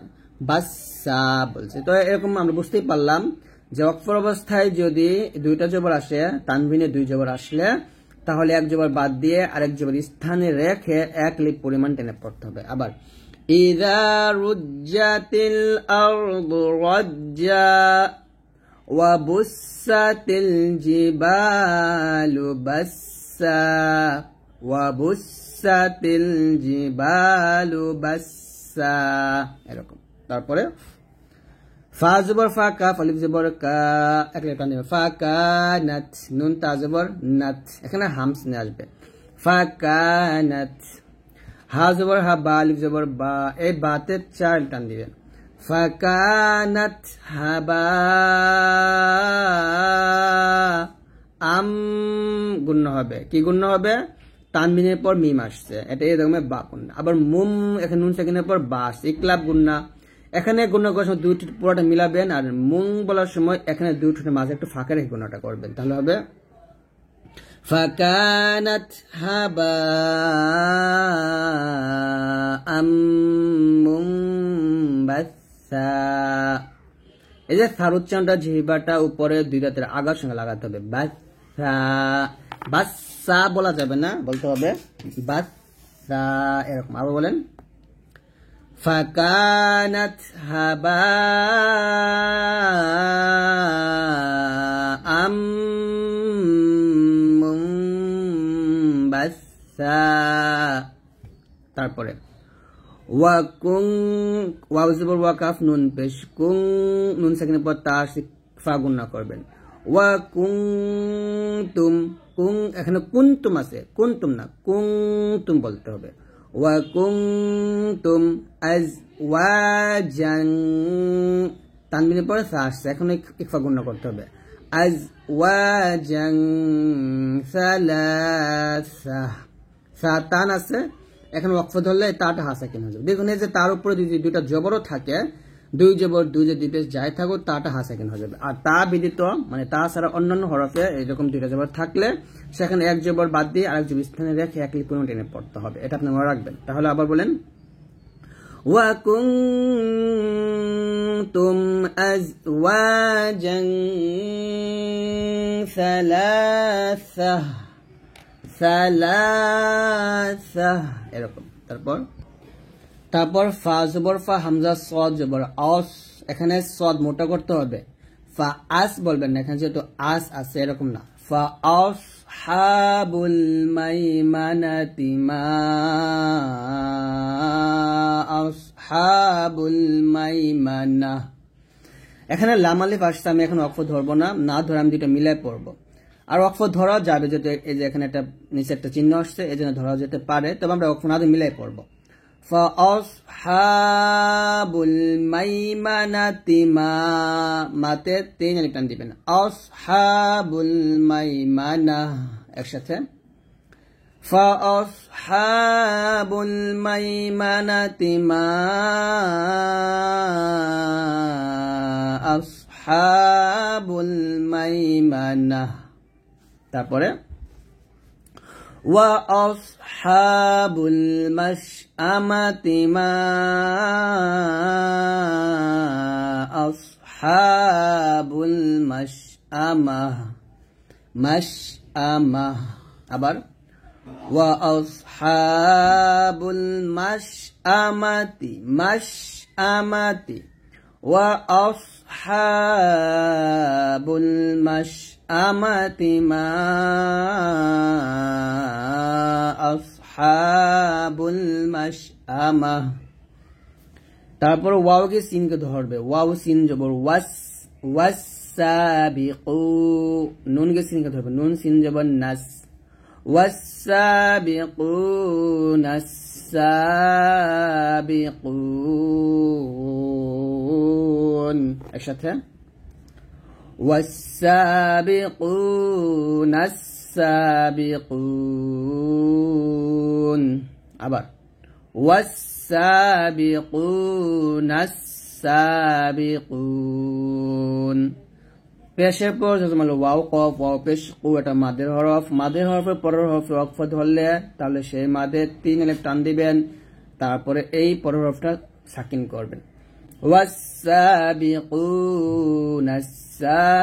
বাসসা বলছি। তো এরকম আমরা বুঝতেই পারলাম যে অক্ষর অবস্থায় যদি দুইটা জবর আসে, তানবিনে দুই জবর আসলে, তাহলে এক জবর বাদ দিয়ে আরেক জবর স্থানে রেখে এক লিপ পরিমাণ টেনে পড়তে হবে। আবার ইযা রুজ্জাতিল আরদু রাজ্জা ওয়া বুসাতিল জিবালু বাসসা ওয়া বুসাতিল জিবালু বাসসা, এরকম। তারপরে ফা জবর ফা, কাফ আলিফ জবর কা, এক লেটার নেবে, ফা কানাত, নুন তা জবর নাত, এখানে হামস নিয়ে আসবে, ফা কানাত। হা জবর হা, বা আলিফ জবর বা, এই বাতে 4 টান দিবেন, ফা কানাত হাবা। আম গুণ্য হবে, কি গুণ্য হবে? তানবিনের পর মিম আসছে, এটা এরকম বা গুণ্য। আবার মুম, এখানে নুন সেকেন্ডের পর বা আসছে, ইকলাব গুণ্য। এখানে গুণ করার সময় দুইটি পুরোটা মিলাবেন, আর মুং বলার সময় এখানে দুই ঠোঁটের মাঝে একটু ফাঁকা রেখে গুণটা করবেন, তাহলে হবে ফাকানাত হাবা আম মুনবাসসা। এই যে সার উচ্চারণটা, জিহ্বাটা উপরে দুই দাঁতের আগার সঙ্গে লাগাতে হবে, বাসসা। বাসসা বলা যাবে না, বলতে হবে বাসসা, এরকম। আবার বলেন ফাকানাত হাবাআম মুনবাসসা। তারপরে ওয়াকুং, ওয়াও জবর ওয়া, কাফ নুন পেশ, কুং, নুন সেকেন্ডের পর তা ফা গুণনা করবেন, ওয়াকুনতুম, কুং, এখানে কুনতুম আছে, কুনতুম না, কুনতুম বলতে হবে, ওয়াকুনতুম আজওয়াজান, তানবিনের পরে সা আসছে, এখন ইকফা গুণনা করতে হবে, আজওয়াজান সালাসা। সা তান আছে, এখন ওয়াকফ ধরলে তাটা হাসা কেন হয়ে যাবে। দেখুন এই যে তার উপরে যদি দুইটা জবরও থাকে, দুই জবর দুই যে দুই পেশ যাই থাকুক, তাটা হাসা কেন হয়ে যাবে। আর তা বিদিত মানে তা ছাড়া অন্যান্য হরফে এরকম দুইটা জবর থাকলে সেখানে এক জবর বাদ দিয়ে আরেক জবর স্থানে রেখে এক লিপ পরিমাণ টেনে পড়তে হবে, এটা আপনি মনে রাখবেন। তাহলে আবার বলেন ওয়াকুনতুম আজওয়াজান সালাসা, সালাসা, এরকম। তারপর ফা জবর ফা, হামজা সদ জবর অস, এখানে সদ মোটা করতে হবে, ফা আস বলবেন না, এখানে যেহেতু আস আছে এরকম না, ফা আসহাবুল মাইমানাতি মা আসহাবুল মাইমানা। এখানে লাম আলিফ আসছে, আমি এখন ওয়াকফ ধরবো না, না ধরে আমি দুটো মিলাই পড়বো। আর ওয়াকফ ধরা যাবে যেহেতু এই যে এখানে একটা নিচে একটা চিহ্ন আসছে, এই জন্য ধরা যেতে পারে, তবে আমরা ওয়াকফ না মিলাই পড়বো। ফাআসহাবুল মাইমানাতি মা, মাতে 3 আলিফ টান দিবেন, আসহাবুল মাইমানা, একসাথে ফাআসহাবুল মাইমানাতি মা আসহাবুল মাইমানা। তারপরে ওয়া আসহাবুল মাশআমাতি মা আসহাবুল মাশআমা, মাশআমা। আবার ওয়া আসহাবুল মাশআমাতি, মাশআমাতি, ওয়া আসহাবুল মাশআমাতি মা আসহাবুল মাশআমা। তারপর ওয়াওকে সিনকে ধরবে, ওয়াও সিন জবর ওয়াস, ওয়াসসাবিকু, নুনকে সিনকে ধরবে, নুন সিন জবর নাস, ওয়াসসাবিকুনাস والسابقون একসাথে والسابقون السابقون আবার والسابقون السابقون পেশের পর যজমাল ওয়াও কফ ওয়াও পেশ কু এটা মাদের হরফ মাদের হরফের পরের হরফে ওয়াকফ ধরলে তাহলে সেই মাদে 3 আলিফ টান দিবেন তারপরে এই পরের হরফটা সাকিন করবেন والسابقون السابقون